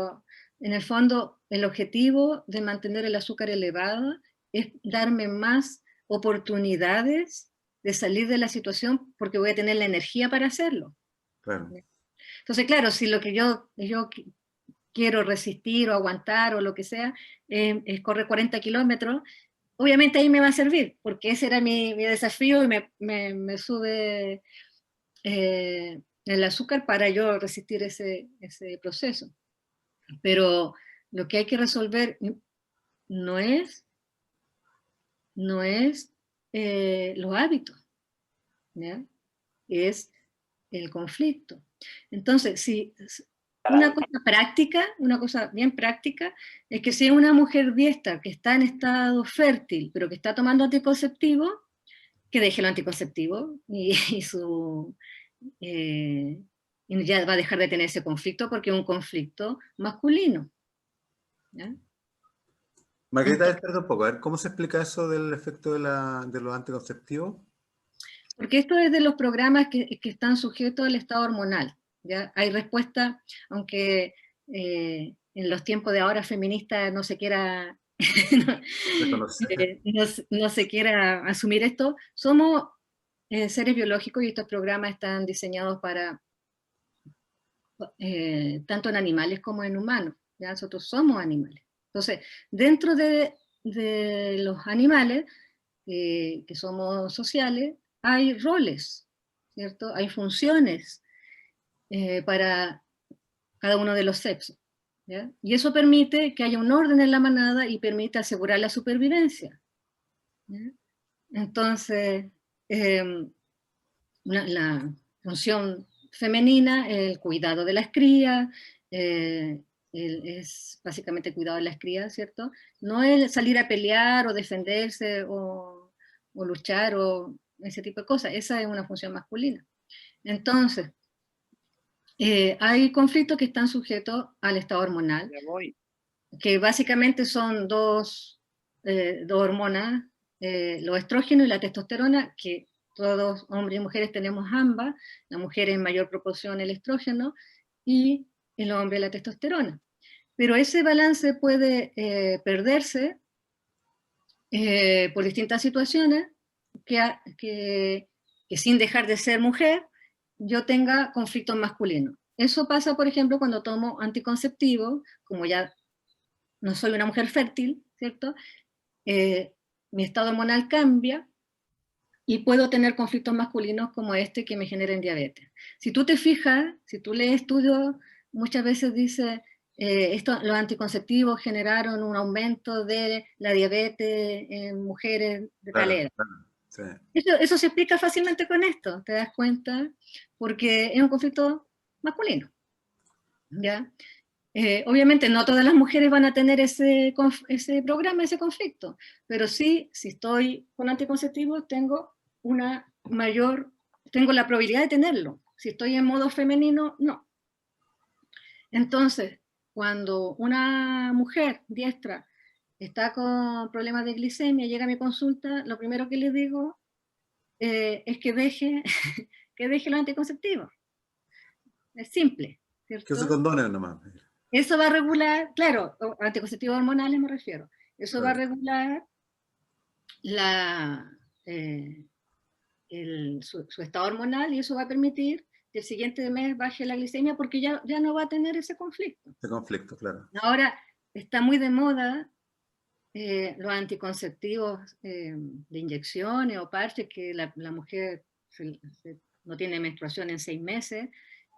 en el fondo, el objetivo de mantener el azúcar elevado es darme más oportunidades de salir de la situación porque voy a tener la energía para hacerlo. Claro. Entonces, claro, si lo que yo quiero resistir o aguantar o lo que sea es correr 40 kilómetros, obviamente ahí me va a servir, porque ese era mi desafío y me sube el azúcar para yo resistir ese proceso. Pero lo que hay que resolver no es, no es los hábitos, ¿ya? Es el conflicto. Entonces, si una cosa bien práctica, es que si es una mujer diestra que está en estado fértil, pero que está tomando anticonceptivo, que deje el anticonceptivo eh, y ya va a dejar de tener ese conflicto porque es un conflicto masculino. ¿Ya? Margarita, Entonces, espera un poco, a ver, ¿cómo se explica eso del efecto de los anticonceptivos? porque esto es de los programas que están sujetos al estado hormonal. ¿Ya? Hay respuesta, aunque en los tiempos de ahora feminista no se quiera no, Reconocer. no se quiera asumir esto, somos seres biológicos y estos programas están diseñados para tanto en animales como en humanos. ¿Ya? Nosotros somos animales. Entonces, dentro de los animales, que somos sociales, hay roles, ¿cierto? Hay funciones para cada uno de los sexos. ¿Ya? Y eso permite que haya un orden en la manada y permite asegurar la supervivencia. ¿Ya? Entonces, eh, la función femenina, el cuidado de las crías, eh, es básicamente cuidado de las crías, ¿cierto? No es salir a pelear o defenderse o luchar o ese tipo de cosas, esa es una función masculina. Entonces, hay conflictos que están sujetos al estado hormonal, que básicamente son dos hormonas, los estrógenos y la testosterona, que todos, hombres y mujeres, tenemos ambas, la mujer en mayor proporción el estrógeno y el hombre la testosterona. Pero ese balance puede perderse por distintas situaciones que sin dejar de ser mujer, yo tenga conflictos masculinos. Eso pasa, por ejemplo, cuando tomo anticonceptivos, como ya no soy una mujer fértil, ¿cierto? Mi estado hormonal cambia y puedo tener conflictos masculinos como este que me generen diabetes. Si tú te fijas, si tú lees estudios, muchas veces dice, los anticonceptivos generaron un aumento de la diabetes en mujeres de tal Claro, edad. claro, sí, Eso se explica fácilmente con esto, te das cuenta, porque es un conflicto masculino, ¿ya? Obviamente no todas las mujeres van a tener ese programa, ese conflicto, pero sí, si estoy con anticonceptivos, tengo la probabilidad de tenerlo. Si estoy en modo femenino, no. Entonces, cuando una mujer diestra está con problemas de glicemia, llega a mi consulta, lo primero que le digo es que deje, que deje los anticonceptivos. Es simple, que use ¿cierto? condones nomás. Eso va a regular, claro, anticonceptivos hormonales me refiero, eso va a Claro. regular la, eh, su estado hormonal y eso va a permitir que el siguiente mes baje la glicemia porque ya no va a tener ese conflicto. De conflicto, claro. Ahora está muy de moda los anticonceptivos de inyecciones o parches que la mujer no tiene menstruación en 6 meses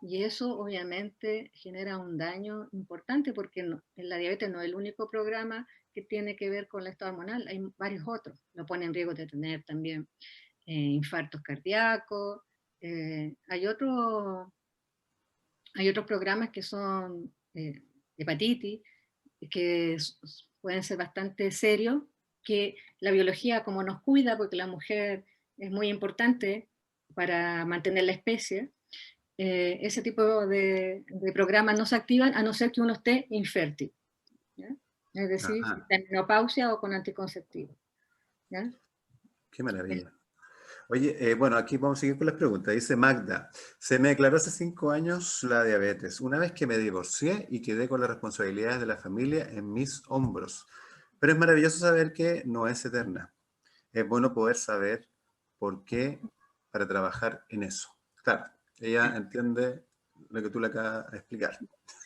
y eso obviamente genera un daño importante porque en la diabetes no es el único programa que tiene que ver con el estado hormonal, hay varios otros, lo pone en riesgo de tener también infartos cardíacos, eh, hay, otro, hay otros programas que son hepatitis, que pueden ser bastante serios, que la biología como nos cuida, porque la mujer es muy importante para mantener la especie, ese tipo de programas no se activan a no ser que uno esté infértil, ¿ya? Es decir, si Ajá, está en menopausia o con anticonceptivos, ¿ya? qué maravilla. Oye, bueno, aquí vamos a seguir con las preguntas. Dice Magda, se me declaró hace 5 años la diabetes, una vez que me divorcié y quedé con las responsabilidades de la familia en mis hombros. Pero es maravilloso saber que no es eterna. Es bueno poder saber por qué para trabajar en eso. Claro, ella entiende lo que tú le acabas de explicar.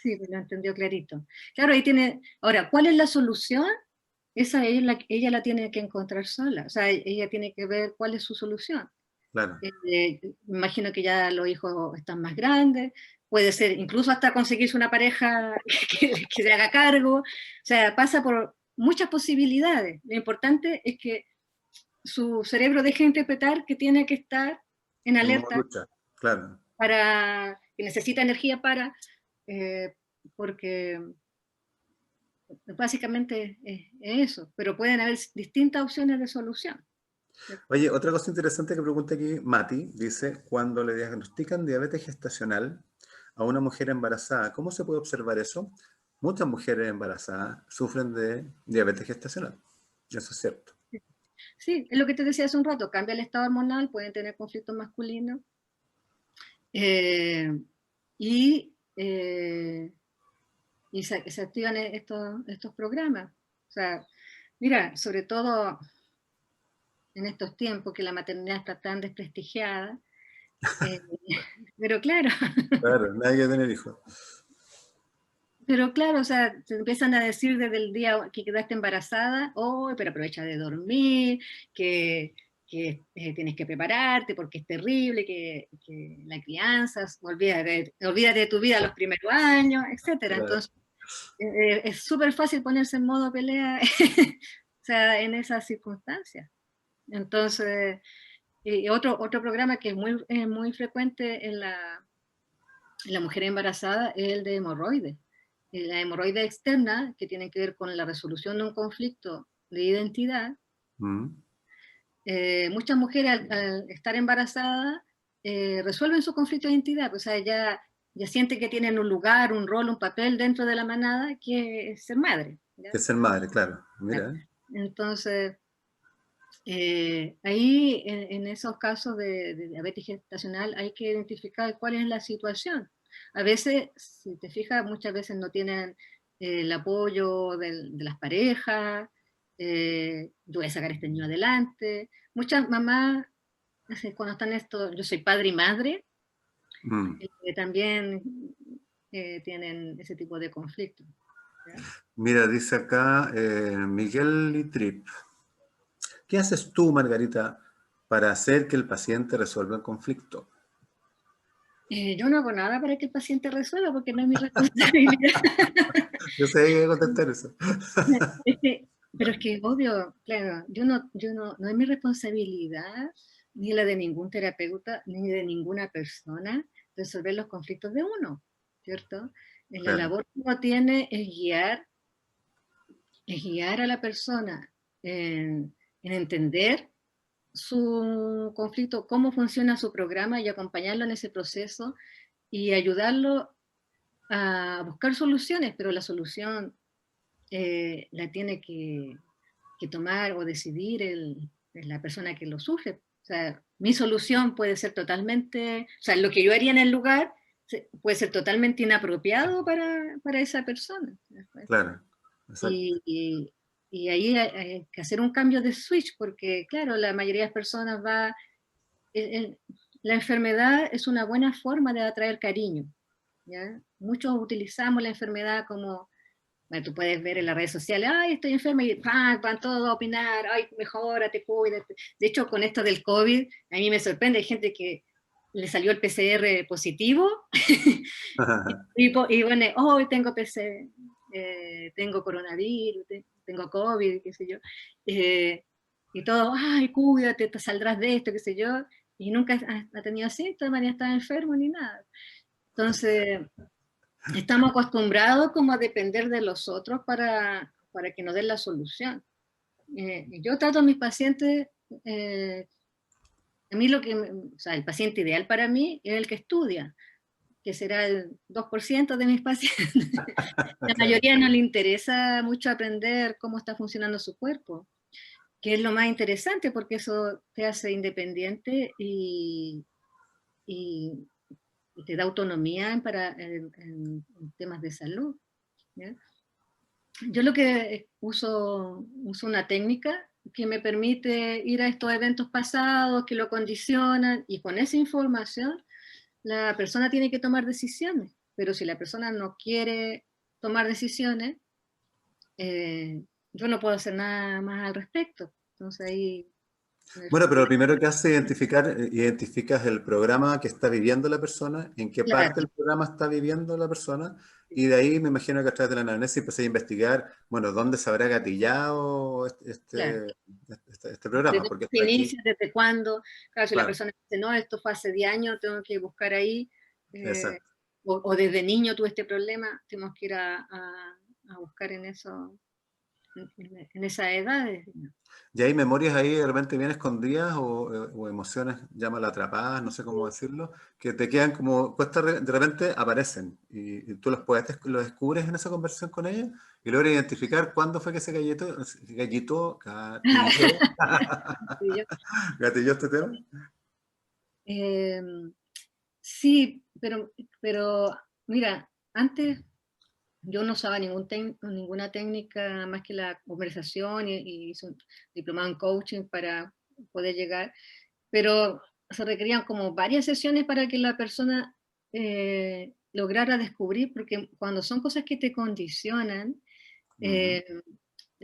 Sí, pues lo entendió clarito. Claro, ahí tiene, ahora, ¿cuál es la solución? Esa ella la tiene que encontrar sola, o sea, ella tiene que ver cuál es su solución. Claro, Me imagino que ya los hijos están más grandes, puede ser incluso hasta conseguirse una pareja que se haga cargo, o sea, pasa por muchas posibilidades. Lo importante es que su cerebro deje de interpretar que tiene que estar en en modo alerta lucha, claro. que necesita energía eh, porque básicamente es eso, pero pueden haber distintas opciones de solución, ¿cierto? Oye, otra cosa interesante que pregunta aquí Mati, dice, cuando le diagnostican diabetes gestacional a una mujer embarazada, ¿cómo se puede observar eso? Muchas mujeres embarazadas sufren de diabetes gestacional. Eso es cierto. Sí, es lo que te decía hace un rato, cambia el estado hormonal, pueden tener conflictos masculinos eh, y, eh, se activan estos programas. O sea, mira, sobre todo en estos tiempos que la maternidad está tan desprestigiada, eh, pero claro, Claro, nadie quiere tener hijos. pero claro, o sea, te empiezan a decir desde el día que quedaste embarazada, oh, pero aprovecha de dormir, que tienes que prepararte porque es terrible, que la crianza, olvídate de tu vida los primeros años, etcétera. Claro. Entonces, es súper fácil ponerse en modo pelea, o sea, en esas circunstancias. Entonces, otro programa que es muy frecuente en la mujer embarazada es el de hemorroides. La hemorroide externa, que tiene que ver con la resolución de un conflicto de identidad. Mm. Muchas mujeres al estar embarazadas resuelven su conflicto de identidad, pues, o sea, ya sienten que tienen un lugar, un rol, un papel dentro de la manada, que es ser madre, ¿ya? Que ser madre, claro. Mira, Entonces, ahí en esos casos de diabetes gestacional hay que identificar cuál es la situación. A veces, si te fijas, muchas veces no tienen el apoyo de las parejas, yo voy a sacar a este niño adelante. Muchas mamás, cuando están esto, yo soy padre y madre, mm, también tienen ese tipo de conflictos. ¿Ya? Mira, dice acá Miguel Litrip. ¿Qué haces tú, Margarita, para hacer que el paciente resuelva el conflicto? Yo no hago nada para que el paciente resuelva porque no es mi responsabilidad. Yo sé que voy a contestar eso. Pero es que obvio, claro, no es mi responsabilidad, ni la de ningún terapeuta, ni de ninguna persona, resolver los conflictos de uno, ¿cierto? La Claro, labor que uno tiene es guiar a la persona en entender su conflicto, cómo funciona su programa y acompañarlo en ese proceso y ayudarlo a buscar soluciones, pero la solución la tiene que tomar o decidir la persona que lo sufre. O sea, mi solución puede ser totalmente, o sea, lo que yo haría en el lugar puede ser totalmente inapropiado para esa persona. claro, exacto. Y ahí hay que hacer un cambio de switch, porque claro, la mayoría de las personas va, la enfermedad es una buena forma de atraer cariño, ¿ya? Muchos utilizamos la enfermedad como, bueno, tú puedes ver en las redes sociales, ay, estoy enferma, y ¡pam! Van todos a opinar, ay, mejórate, cuídate. De hecho, con esto del COVID, a mí me sorprende, hay gente que le salió el PCR positivo, y bueno, hoy tengo PCR, tengo coronavirus, tengo COVID, qué sé yo, eh, y todo, ay, cuídate, te saldrás de esto, qué sé yo, y nunca ha tenido síntomas, ni está enfermo, ni nada. Entonces, estamos acostumbrados como a depender de los otros para que nos den la solución. Yo trato a mis pacientes, a mí o sea, el paciente ideal para mí es el que estudia, que será el 2% de mis pacientes. La Claro. mayoría no le interesa mucho aprender cómo está funcionando su cuerpo, que es lo más interesante porque eso te hace independiente y te da autonomía en temas de salud, ¿ya? Yo lo que uso una técnica que me permite ir a estos eventos pasados que lo condicionan y con esa información la persona tiene que tomar decisiones, pero si la persona no quiere tomar decisiones, yo no puedo hacer nada más al respecto. Entonces ahí, en el Bueno, pero fondo, lo primero que hace es identificas el programa que está viviendo la persona, en qué claro, parte del programa está viviendo la persona, y de ahí me imagino que a través de la anamnesis empecé a investigar, bueno, dónde se habrá gatillado claro. este ¿De programa, dónde porque se hasta aquí, inicia? ¿Desde cuándo? Claro, si la claro, persona dice, no, esto fue hace 10 años, tengo que buscar ahí, eh, exacto. o desde niño tuve este problema, tenemos que ir a buscar en eso, en esas edades. Y hay memorias ahí de repente bien escondidas o emociones, llámala atrapadas, no sé cómo decirlo, que te quedan como, de repente aparecen y tú los descubres en esa conversación con ella y logras identificar cuándo fue que gatilló, Sí, gatilló este tema. Eh, sí, pero mira, antes yo no usaba ninguna técnica más que la conversación y hice un diplomado en coaching para poder llegar, pero se requerían como varias sesiones para que la persona lograra descubrir, porque cuando son cosas que te condicionan, Ujú, eh,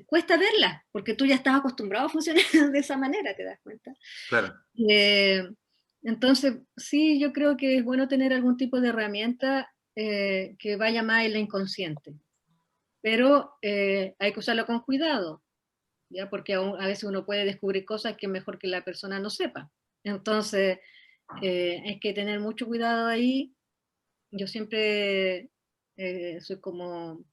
cuesta verlas, porque tú ya estás acostumbrado a funcionar de esa manera, te das cuenta. claro, Eh, entonces, sí, yo creo que es bueno tener algún tipo de herramienta que vaya más en la inconsciente, pero hay que usarlo con cuidado, ¿ya? Porque a veces uno puede descubrir cosas que es mejor que la persona no sepa. Entonces, hay que tener mucho cuidado ahí. Yo siempre soy como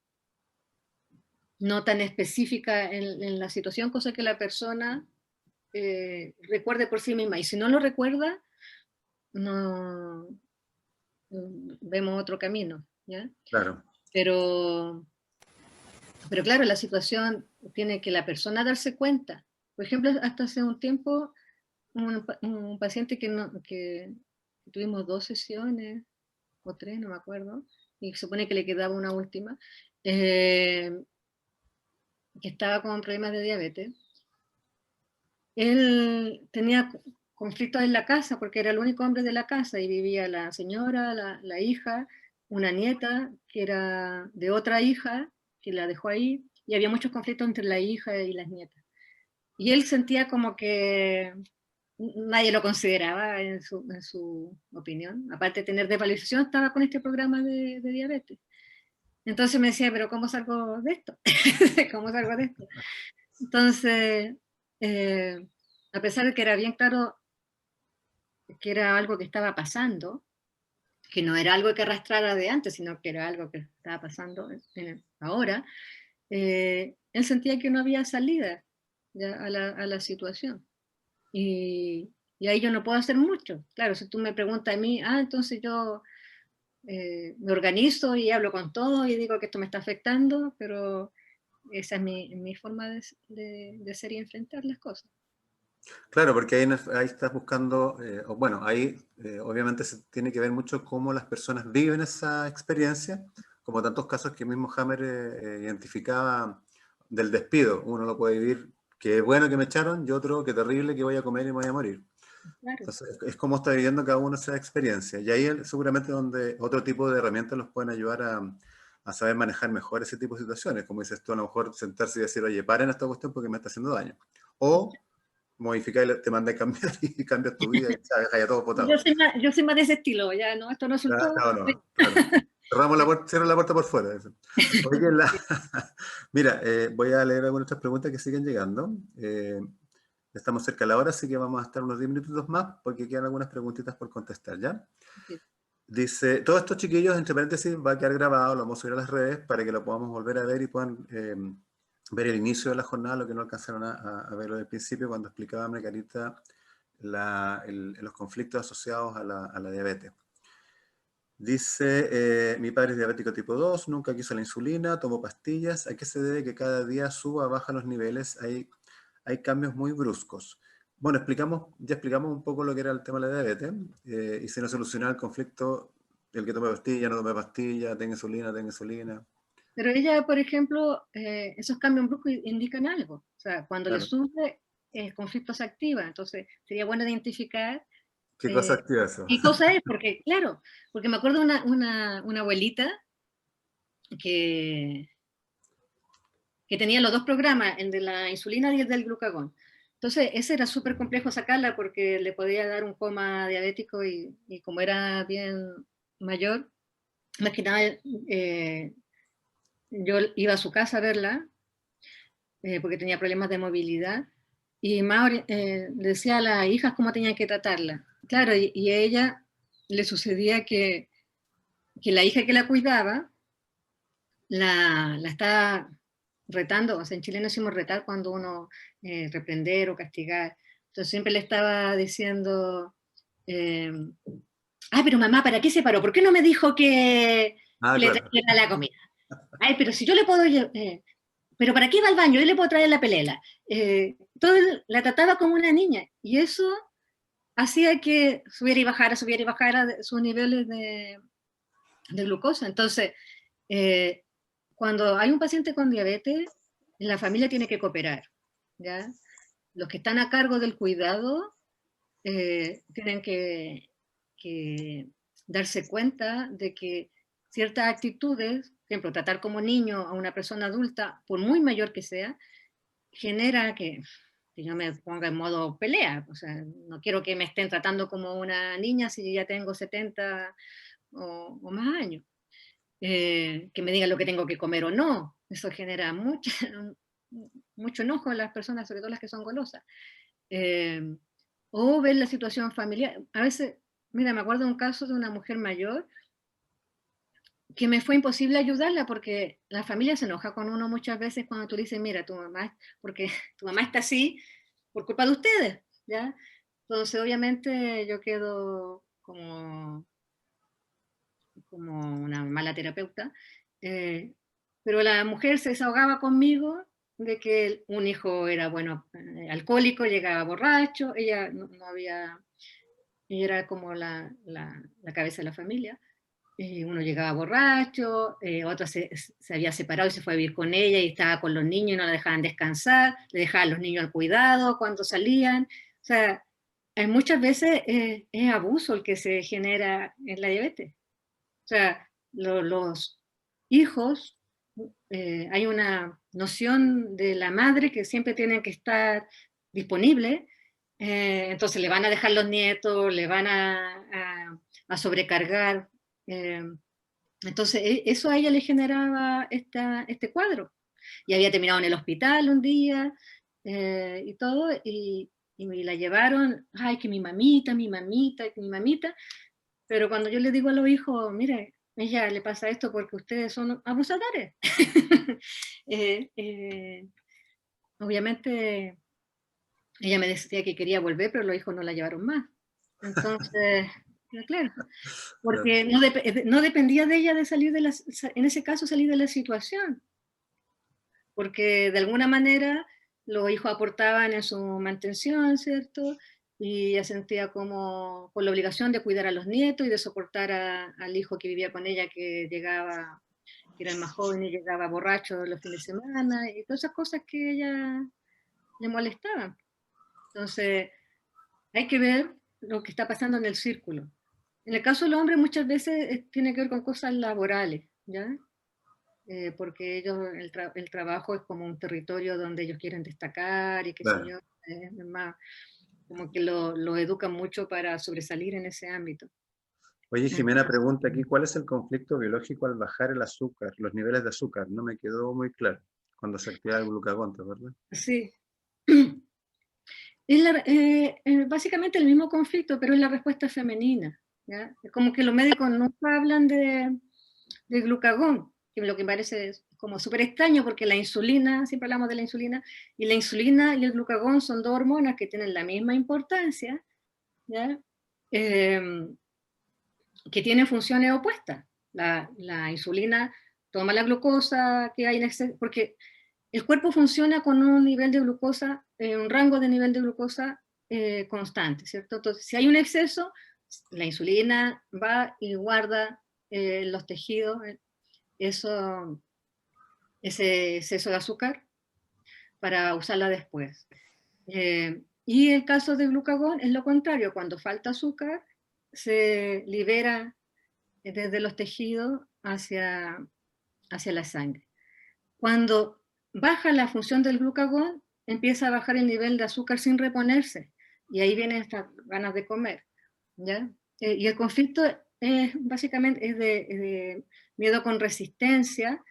no tan específica en la situación, cosa que la persona recuerde por sí misma. Y si no lo recuerda, no vemos otro camino, ¿ya? claro. Pero, pero claro, la situación tiene que la persona darse cuenta. Por ejemplo, hasta hace un tiempo, un paciente que tuvimos 2 sesiones, o 3, no me acuerdo, y se supone que le quedaba una última, eh, que estaba con problemas de diabetes. Él tenía conflictos en la casa porque era el único hombre de la casa y vivía la señora, la hija una nieta que era de otra hija, que la dejó ahí, y había muchos conflictos entre la hija y las nietas. Y él sentía como que nadie lo consideraba en su opinión. Aparte de tener desvalorización, estaba con este programa de diabetes. Entonces me decía, pero ¿cómo salgo de esto? ¿Cómo salgo de esto? Entonces, eh, a pesar de que era bien claro que era algo que estaba pasando, que no era algo que arrastrara de antes, sino que era algo que estaba pasando ahora, él sentía que no había salida ya, a la situación. Y ahí yo no puedo hacer mucho. Claro, si tú me preguntas a mí, entonces yo me organizo y hablo con todo y digo que esto me está afectando, pero esa es mi forma de ser y enfrentar las cosas. Claro, porque ahí estás buscando, o bueno, ahí obviamente se tiene que ver mucho cómo las personas viven esa experiencia, como tantos casos que mismo Hammer identificaba del despido. Uno lo puede vivir, que bueno que me echaron, y otro, que terrible que voy a comer y me voy a morir. Claro. Entonces, es como está viviendo cada uno esa experiencia. Y ahí seguramente donde otro tipo de herramientas los pueden ayudar a saber manejar mejor ese tipo de situaciones. Como dices tú, a lo mejor sentarse y decir, oye, paren esta cuestión porque me está haciendo daño. O modificar, te mandé a cambiar y cambias tu vida y deja ya todo Yo potado. yo soy más de ese estilo, ya no, esto no resultó. No, no, claro. Cerramos la puerta, cierra la puerta por fuera. Eso. Oye, mira, voy a leer algunas otras preguntas que siguen llegando. Estamos cerca de la hora, así que vamos a estar unos 10 minutitos más porque quedan algunas preguntitas por contestar, ¿ya? Dice, todos estos chiquillos, entre paréntesis, va a quedar grabado, lo vamos a subir a las redes para que lo podamos volver a ver y puedan ver el inicio de la jornada, lo que no alcanzaron a verlo del principio cuando explicaba Margarita los conflictos asociados a la diabetes. Dice, mi padre es diabético tipo 2, nunca quiso la insulina, tomó pastillas. ¿A qué se debe que cada día suba o baja los niveles? Hay cambios muy bruscos. Bueno, ya explicamos un poco lo que era el tema de la diabetes y se nos solucionó el conflicto, el que tome pastilla, no tome pastilla, tenga insulina, tenga insulina. Pero ella, por ejemplo, esos cambios bruscos indican algo. O sea, cuando le Claro. sube, el conflicto se activa. Entonces, sería bueno identificar ¿Qué cosa activa eso? qué cosa es, porque, claro, porque me acuerdo una abuelita que, que tenía los dos programas, el de la insulina y el del glucagón. Entonces, ese era súper complejo sacarla porque le podía dar un coma diabético y como era bien mayor, más que nada, yo iba a su casa a verla porque tenía problemas de movilidad y más le decía a las hijas cómo tenían que tratarla. Claro, y a ella le sucedía que la hija que la cuidaba la está retando, o sea, en Chile no decimos retar cuando uno reprender o castigar. Entonces siempre le estaba diciendo, eh, pero mamá, ¿para qué se paró? ¿Por qué no me dijo que le Claro. trajera la comida? Ay, pero si yo le puedo, pero ¿para qué va al baño? Yo le puedo traer la pelela. Todo la trataba como una niña y eso hacía que subiera y bajara sus niveles de glucosa. Entonces, eh, cuando hay un paciente con diabetes, la familia tiene que cooperar, ¿ya? Los que están a cargo del cuidado tienen que darse cuenta de que ciertas actitudes, por ejemplo, tratar como niño a una persona adulta, por muy mayor que sea, genera que yo me ponga en modo pelea. O sea, no quiero que me estén tratando como una niña si ya tengo 70 o más años. Que me digan lo que tengo que comer o no. Eso genera mucho enojo en las personas, sobre todo las que son golosas. Eh, o ver la situación familiar. A veces, mira, me acuerdo de un caso de una mujer mayor que me fue imposible ayudarla porque la familia se enoja con uno muchas veces cuando tú dices, mira, tu mamá, porque tu mamá está así por culpa de ustedes, ¿ya? Entonces, obviamente, yo quedo como una mala terapeuta, pero la mujer se desahogaba conmigo de que un hijo era, bueno, alcohólico, llegaba borracho, ella no había, ella era como la cabeza de la familia, uno llegaba borracho, otro se había separado y se fue a vivir con ella y estaba con los niños y no la dejaban descansar, le dejaban los niños al cuidado cuando salían, o sea, muchas veces es abuso el que se genera en la diabetes. O sea, los hijos, hay una noción de la madre que siempre tienen que estar disponible, entonces le van a dejar los nietos, le van a sobrecargar. Entonces eso a ella le generaba este cuadro. Y había terminado en el hospital un día y todo, y me la llevaron, ay, que mi mamita, que mi mamita, pero cuando yo le digo a los hijos, mire, ella le pasa esto porque ustedes son abusadores. eh, eh, obviamente ella me decía que quería volver, pero los hijos no la llevaron más. Entonces, claro, Claro. porque no dependía de ella de salir en ese caso salir de la situación, porque de alguna manera los hijos aportaban en su mantención, ¿cierto? Y ella sentía como con la obligación de cuidar a los nietos y de soportar al hijo que vivía con ella, que llegaba, que era el más joven y llegaba borracho los fines de semana, y todas esas cosas que ella le molestaban. Entonces, hay que ver lo que está pasando en el círculo. En el caso del hombre muchas veces tiene que ver con cosas laborales, ¿ya? Porque ellos, el trabajo es como un territorio donde ellos quieren destacar y qué sé Claro. yo, es más, como que lo educan mucho para sobresalir en ese ámbito. Oye, Eh, Jimena pregunta aquí, ¿cuál es el conflicto biológico al bajar el azúcar, los niveles de azúcar? No me quedó muy claro cuando se activa el glucagón, ¿verdad? Sí. Es básicamente el mismo conflicto, pero es la respuesta femenina, ¿ya? Es como que los médicos nunca hablan de glucagón, que lo que me parece es como súper extraño porque la insulina, siempre hablamos de la insulina, y la insulina y el glucagón son dos hormonas que tienen la misma importancia, ¿ya? Eh, que tienen funciones opuestas. La insulina toma la glucosa que hay en exceso, porque el cuerpo funciona con un nivel de glucosa, un rango de nivel de glucosa constante, ¿cierto? Entonces, si hay un exceso, la insulina va y guarda los tejidos, eso, ese exceso de azúcar para usarla después. Y el caso del glucagón es lo contrario, cuando falta azúcar, se libera desde los tejidos hacia la sangre. Cuando baja la función del glucagón, empieza a bajar el nivel de azúcar sin reponerse, y ahí vienen estas ganas de comer, ¿ya? Y el conflicto es básicamente de miedo con resistencia,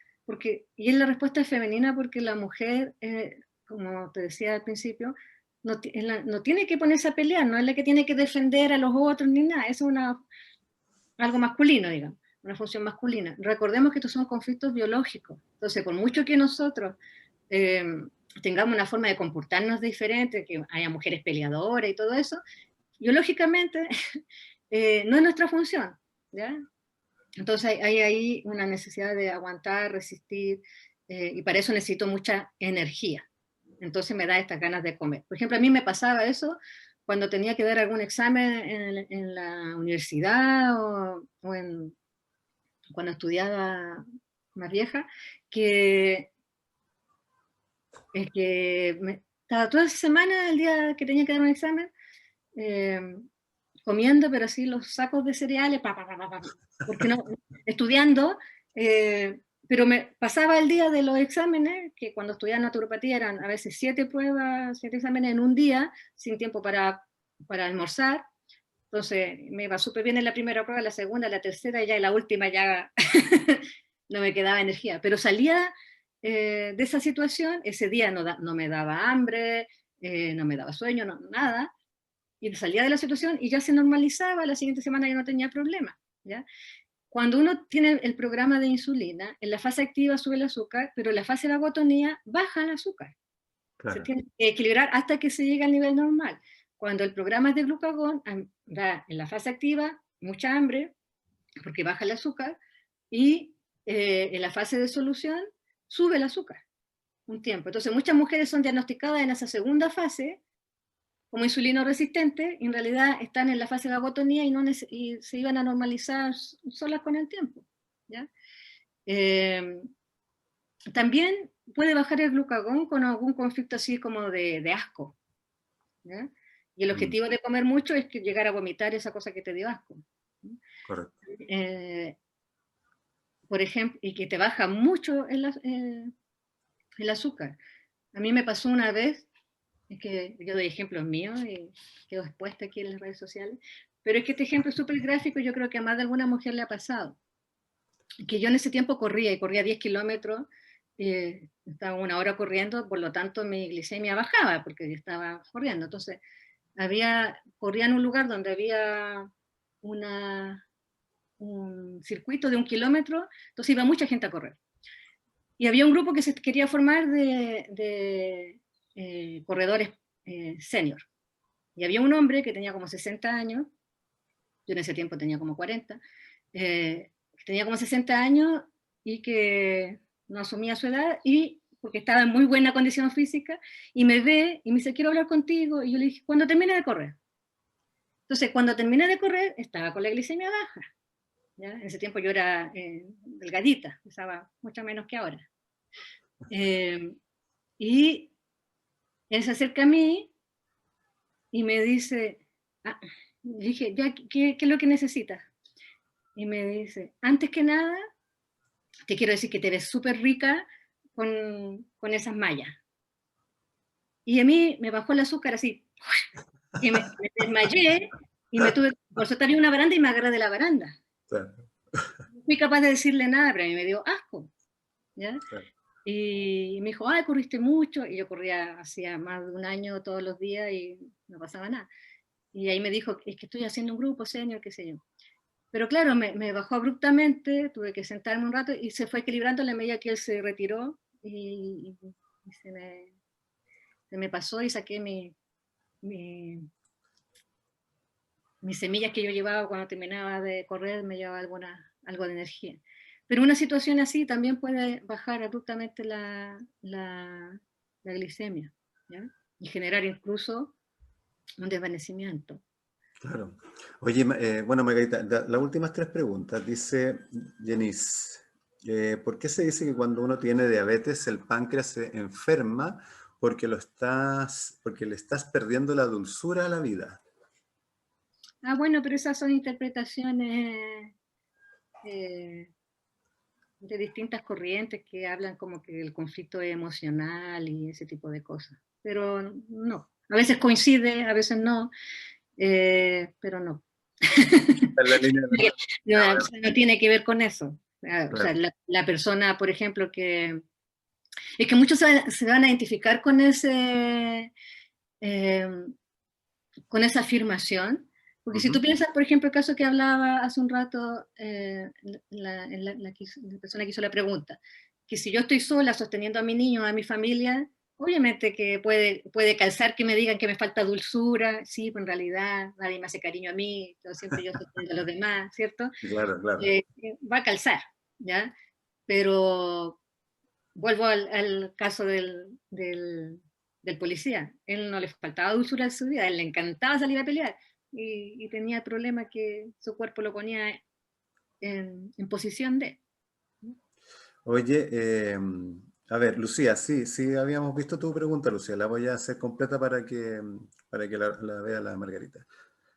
y es la respuesta femenina porque la mujer, como te decía al principio, no tiene que ponerse a pelear, no es la que tiene que defender a los otros ni nada, es algo masculino, digamos, una función masculina. Recordemos que estos son conflictos biológicos, entonces por mucho que nosotros eh, tengamos una forma de comportarnos diferente, que haya mujeres peleadoras y todo eso, biológicamente no es nuestra función, ¿ya? Entonces hay ahí una necesidad de aguantar, resistir, y para eso necesito mucha energía. Entonces me da estas ganas de comer. Por ejemplo, a mí me pasaba eso cuando tenía que dar algún examen en la universidad cuando estudiaba más vieja, que, estaba toda esa semana, el día que tenía que dar un examen, eh, comiendo, pero así los sacos de cereales, porque no, estudiando, pero me pasaba el día de los exámenes, que cuando estudiaba naturopatía eran a veces 7 pruebas, 7 exámenes en un día, sin tiempo para almorzar. Entonces me iba súper bien en la primera prueba, la segunda, la tercera, y ya en la última ya no me quedaba energía. Pero salía de esa situación, ese día no me daba hambre, no me daba sueño, nada, y salía de la situación y ya se normalizaba, la siguiente semana ya no tenía problema, ¿ya? Cuando uno tiene el programa de insulina, en la fase activa sube el azúcar, pero en la fase de vagotonía baja el azúcar. Se Claro. tiene que equilibrar hasta que se llegue al nivel normal. Cuando el programa es de glucagón, da en la fase activa mucha hambre, porque baja el azúcar, y en la fase de solución sube el azúcar un tiempo. Entonces muchas mujeres son diagnosticadas en esa segunda fase como insulino resistente, en realidad están en la fase de vagotonía y se iban a normalizar solas con el tiempo, ¿ya? Eh, También puede bajar el glucagón con algún conflicto así como de asco, ¿ya? Y el Mm, objetivo de comer mucho es que llegar a vomitar esa cosa que te dio asco. correcto. Eh, por ejemplo, y que te baja mucho el azúcar. A mí me pasó una vez, es que yo doy ejemplos míos y quedo expuesta aquí en las redes sociales, pero es que este ejemplo es súper gráfico y yo creo que a más de alguna mujer le ha pasado. Que yo en ese tiempo corría, y corría 10 kilómetros, estaba una hora corriendo, por lo tanto mi glicemia bajaba, porque yo estaba corriendo. Entonces, corría en un lugar donde había un circuito de 1 kilómetro, entonces iba mucha gente a correr. Y había un grupo que se quería formar de corredores senior. Y había un hombre que tenía como 60 años, yo en ese tiempo tenía como 40, que tenía como 60 años y que no asumía su edad, y porque estaba en muy buena condición física, y me ve y me dice, quiero hablar contigo, y yo le dije, cuando termine de correr. Entonces, cuando terminé de correr, estaba con la glicemia baja. ¿Ya? En ese tiempo yo era delgadita, pesaba mucho menos que ahora. Y él se acerca a mí y me dice, dije, ya, ¿qué es lo que necesitas? Y me dice, antes que nada, te quiero decir que te ves súper rica con esas mallas. Y a mí me bajó el azúcar así, y me desmayé, y por eso había una baranda y me agarré de la baranda. Claro, No fui capaz de decirle nada, pero a mí me dio asco, ¿ya? claro. Y me dijo, corriste mucho, y yo corría hacía más de un año todos los días y no pasaba nada. Y ahí me dijo, es que estoy haciendo un grupo senior, qué sé yo. Pero claro, me bajó abruptamente, tuve que sentarme un rato y se fue equilibrando a la medida que él se retiró y se me pasó y saqué mi, mis semillas que yo llevaba cuando terminaba de correr, me llevaba algo de energía. Pero una situación así también puede bajar abruptamente la glicemia, ¿ya? Y generar incluso un desvanecimiento. Claro. Oye, bueno, Margarita, las últimas tres preguntas. Dice Jenice, ¿por qué se dice que cuando uno tiene diabetes el páncreas se enferma porque le estás perdiendo la dulzura a la vida? Bueno, pero esas son interpretaciones de distintas corrientes que hablan como que el conflicto emocional y ese tipo de cosas. Pero no, a veces coincide, a veces no, pero no. En la línea de No, no tiene que ver con eso. O sea, claro, la persona, por ejemplo, que... Es que muchos se van a identificar eh, con esa afirmación, porque si tú piensas, por ejemplo, el caso que hablaba hace un rato la persona que hizo la pregunta, que si yo estoy sola sosteniendo a mi niño, a mi familia, obviamente que puede calzar que me digan que me falta dulzura, sí, pero en realidad nadie me hace cariño a mí, siempre yo sostengo a los demás, ¿cierto? claro, claro. Va a calzar, ¿ya? Pero vuelvo al caso del policía. Él no le faltaba dulzura en su vida, a él le encantaba salir a pelear y tenía el problema que su cuerpo lo ponía en posición de... Oye, a ver, Lucía, sí, sí habíamos visto tu pregunta, Lucía. La voy a hacer completa para que la vea la Margarita.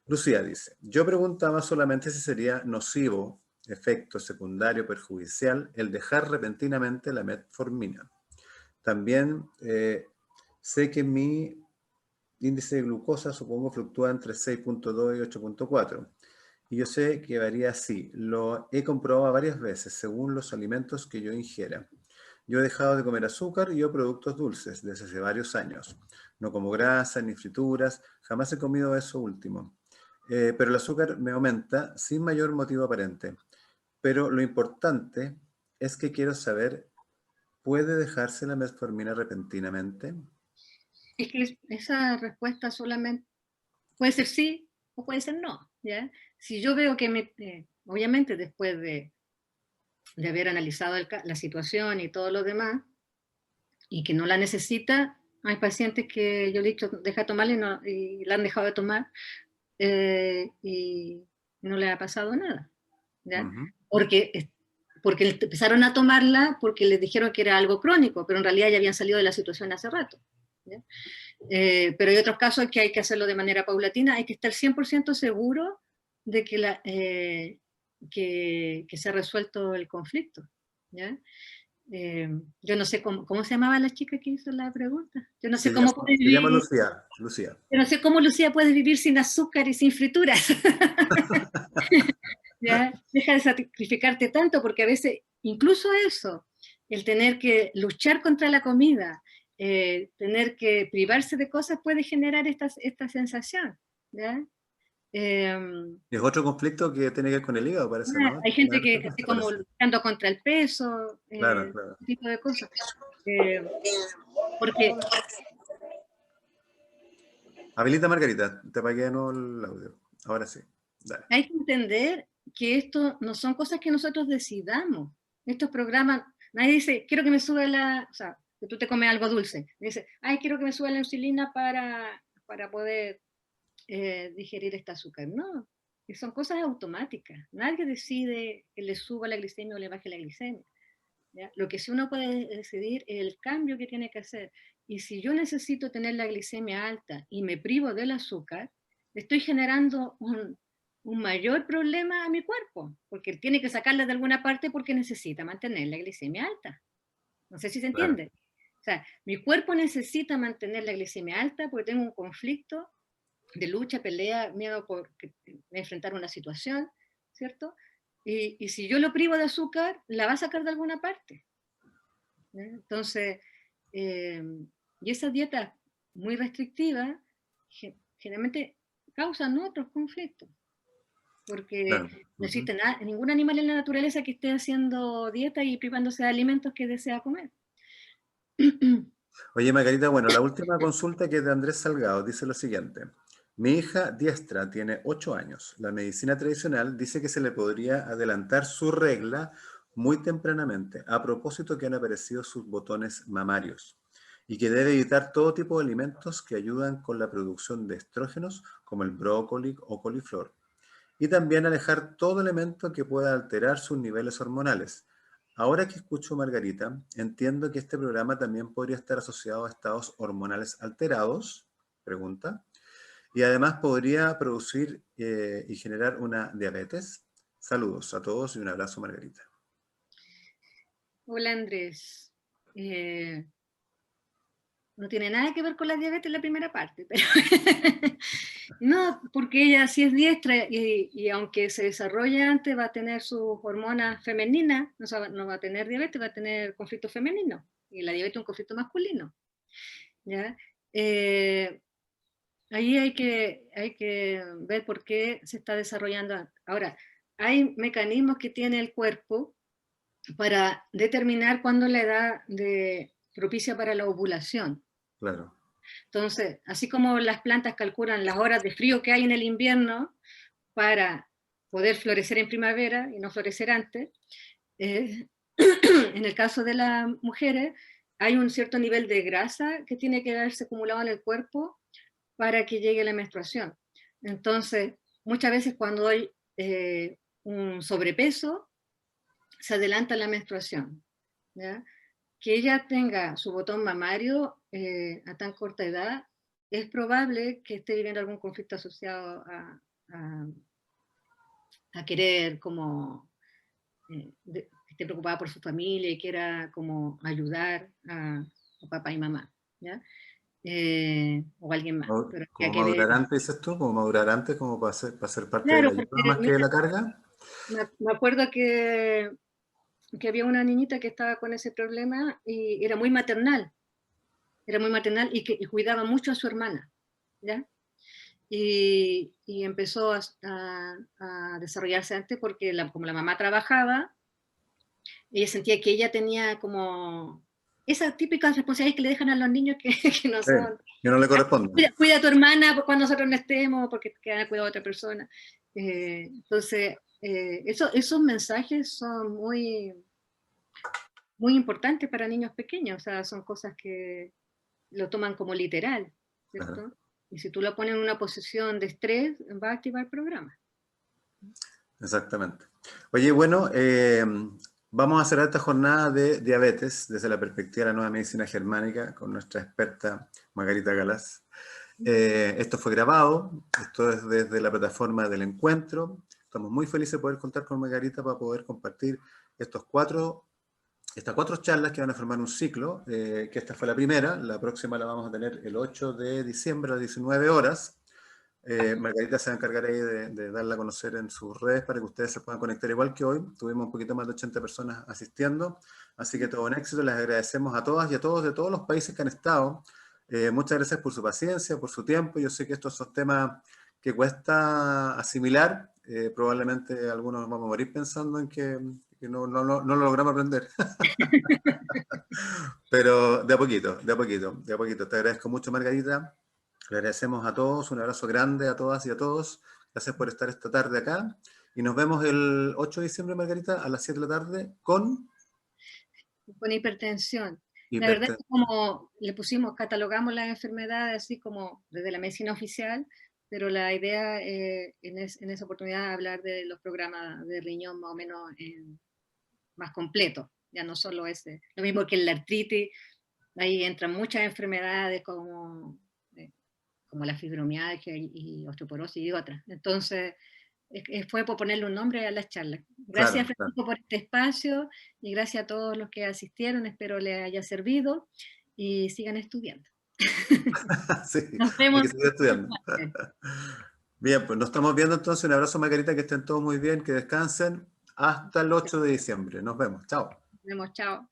Lucía dice, yo preguntaba solamente si sería nocivo, efecto secundario perjudicial, el dejar repentinamente la metformina. También sé que mi índice de glucosa, supongo, fluctúa entre 6,2 y 8,4. Y yo sé que varía así. Lo he comprobado varias veces según los alimentos que yo ingiera. Yo he dejado de comer azúcar y yo productos dulces desde hace varios años. No como grasas ni frituras, jamás he comido eso último. Pero el azúcar me aumenta sin mayor motivo aparente. Pero lo importante es que quiero saber, ¿puede dejarse la metformina repentinamente? Es que esa respuesta solamente puede ser sí o puede ser no, ¿ya? Si yo veo que obviamente después de haber analizado la situación y todo lo demás, y que no la necesita, hay pacientes que yo le he dicho, deja de tomarla y la han dejado de tomar, y no le ha pasado nada, ¿ya? Ujú. Porque, porque empezaron a tomarla porque les dijeron que era algo crónico, pero en realidad ya habían salido de la situación hace rato, ¿ya? Pero hay otros casos que hay que hacerlo de manera paulatina, hay que estar 100% seguro de que que se ha resuelto el conflicto, ¿ya? Yo no sé cómo se llamaba la chica que hizo la pregunta. Yo no sé cómo puede Se llama vivir. Lucía. Lucía. Yo no sé cómo Lucía puede vivir sin azúcar y sin frituras. ¿Ya? Deja de sacrificarte tanto, porque a veces, incluso eso, el tener que luchar contra la comida, tener que privarse de cosas puede generar esta sensación, ¿ya? Es otro conflicto que tiene que ver con el hígado, parece, ¿no? Hay gente que Tiene así como parece. luchando contra el peso, Claro, claro. ese tipo de cosas. Porque Habilita Margarita, te apagué no el audio. Ahora sí, dale. hay que entender que esto no son cosas que nosotros decidamos. Estos programas, nadie dice, quiero que me suba o sea, que tú te comes algo dulce. Dice, ay, quiero que me suba la insulina para poder digerir este azúcar. No, que son cosas automáticas. Nadie decide que le suba la glicemia o le baje la glicemia, ¿ya? Lo que sí uno puede decidir es el cambio que tiene que hacer. Y si yo necesito tener la glicemia alta y me privo del azúcar, estoy generando un mayor problema a mi cuerpo, porque tiene que sacarla de alguna parte porque necesita mantener la glicemia alta. No sé si se Claro. entiende. O sea, mi cuerpo necesita mantener la glicemia alta porque tengo un conflicto de lucha, pelea, miedo por enfrentar una situación, ¿cierto? Y si yo lo privo de azúcar, la va a sacar de alguna parte, ¿eh? Entonces, y esa dieta muy restrictiva generalmente causan otros conflictos, porque Claro. no existe ningún animal en la naturaleza que esté haciendo dieta y privándose de alimentos que desea comer. Oye, Margarita, bueno, la última consulta que es de Andrés Salgado dice lo siguiente. Mi hija diestra tiene 8 años. La medicina tradicional dice que se le podría adelantar su regla muy tempranamente, a propósito que han aparecido sus botones mamarios, y que debe evitar todo tipo de alimentos que ayudan con la producción de estrógenos, como el brócoli o coliflor, y también alejar todo elemento que pueda alterar sus niveles hormonales. Ahora que escucho a Margarita, entiendo que este programa también podría estar asociado a estados hormonales alterados, pregunta, y además podría producir y generar una diabetes. Saludos a todos y un abrazo, Margarita. Hola Andrés. No tiene nada que ver con la diabetes en la primera parte, pero no, porque ella sí es diestra y aunque se desarrolle antes va a tener sus hormonas femeninas, no va a tener diabetes, va a tener conflicto femenino, y la diabetes es un conflicto masculino, ¿ya? Eh, Ahí hay que ver por qué se está desarrollando. Ahora, hay mecanismos que tiene el cuerpo para determinar cuándo la edad propicia para la ovulación. Claro. Entonces, así como las plantas calculan las horas de frío que hay en el invierno para poder florecer en primavera y no florecer antes, eh, en el caso de las mujeres hay un cierto nivel de grasa que tiene que haberse acumulado en el cuerpo para que llegue la menstruación. Entonces, muchas veces cuando hay un sobrepeso, se adelanta la menstruación, ¿ya? Que ella tenga su botón mamario a tan corta edad, es probable que esté viviendo algún conflicto asociado a querer como, que esté preocupada por su familia y quiera como ayudar a papá y mamá, ¿ya? O alguien más. Pero hay Como que ver. madurar antes, dices tú, como madurar antes, como para ser parte de la Claro, ayuda porque más que de mira, la carga. me acuerdo que había una niñita que estaba con ese problema y era muy maternal y cuidaba mucho a su hermana, ¿ya? Y empezó a desarrollarse antes porque como la mamá trabajaba, ella sentía que ella tenía como esas típicas responsabilidades que le dejan a los niños que, que no Sí, son, que no le corresponde. cuida a tu hermana cuando nosotros no estemos, porque queda cuidado de otra persona. Entonces, esos mensajes son muy importantes para niños pequeños, o sea, son cosas que lo toman como literal, Claro. ¿cierto? Y si tú lo pones en una posición de estrés, va a activar el programa. Exactamente. Oye, bueno, vamos a hacer esta jornada de diabetes desde la perspectiva de la nueva medicina germánica con nuestra experta Margarita Galás. Esto fue grabado, esto es desde la plataforma del encuentro. Estamos muy felices de poder contar con Margarita para poder compartir estas cuatro charlas que van a formar un ciclo, que esta fue la primera, la próxima la vamos a tener el 8 de diciembre a las 19 horas. Margarita se va a encargar ahí de darla a conocer en sus redes para que ustedes se puedan conectar igual que hoy. Tuvimos un poquito más de 80 personas asistiendo, así que todo un éxito. Les agradecemos a todas y a todos de todos los países que han estado. Muchas gracias por su paciencia, por su tiempo. Yo sé que estos son temas que cuesta asimilar. Probablemente algunos vamos a morir pensando en que no lo logramos aprender. Pero de a poquito, de a poquito, de a poquito. Te agradezco mucho, Margarita. Le agradecemos a todos, un abrazo grande a todas y a todos. Gracias por estar esta tarde acá. Y nos vemos el 8 de diciembre, Margarita, a las 7 de la tarde con hipertensión. La verdad es que hipertensión. como le pusimos, catalogamos las enfermedades así como desde la medicina oficial, pero la idea en esa oportunidad es hablar de los programas de riñón más o menos más completos, ya no solo ese. Lo mismo que en la artritis, ahí entran muchas enfermedades como la fibromialgia y osteoporosis y otras. Entonces, fue por ponerle un nombre a las charlas. Gracias, Claro, claro. Francisco, por este espacio y gracias a todos los que asistieron. Espero les haya servido y sigan estudiando. Sí, Nos hay vemos. que seguir estudiando. Bien, pues nos estamos viendo entonces. Un abrazo, Margarita, que estén todos muy bien, que descansen. Hasta el 8 de diciembre. Nos vemos. Chao. Nos vemos. Chao.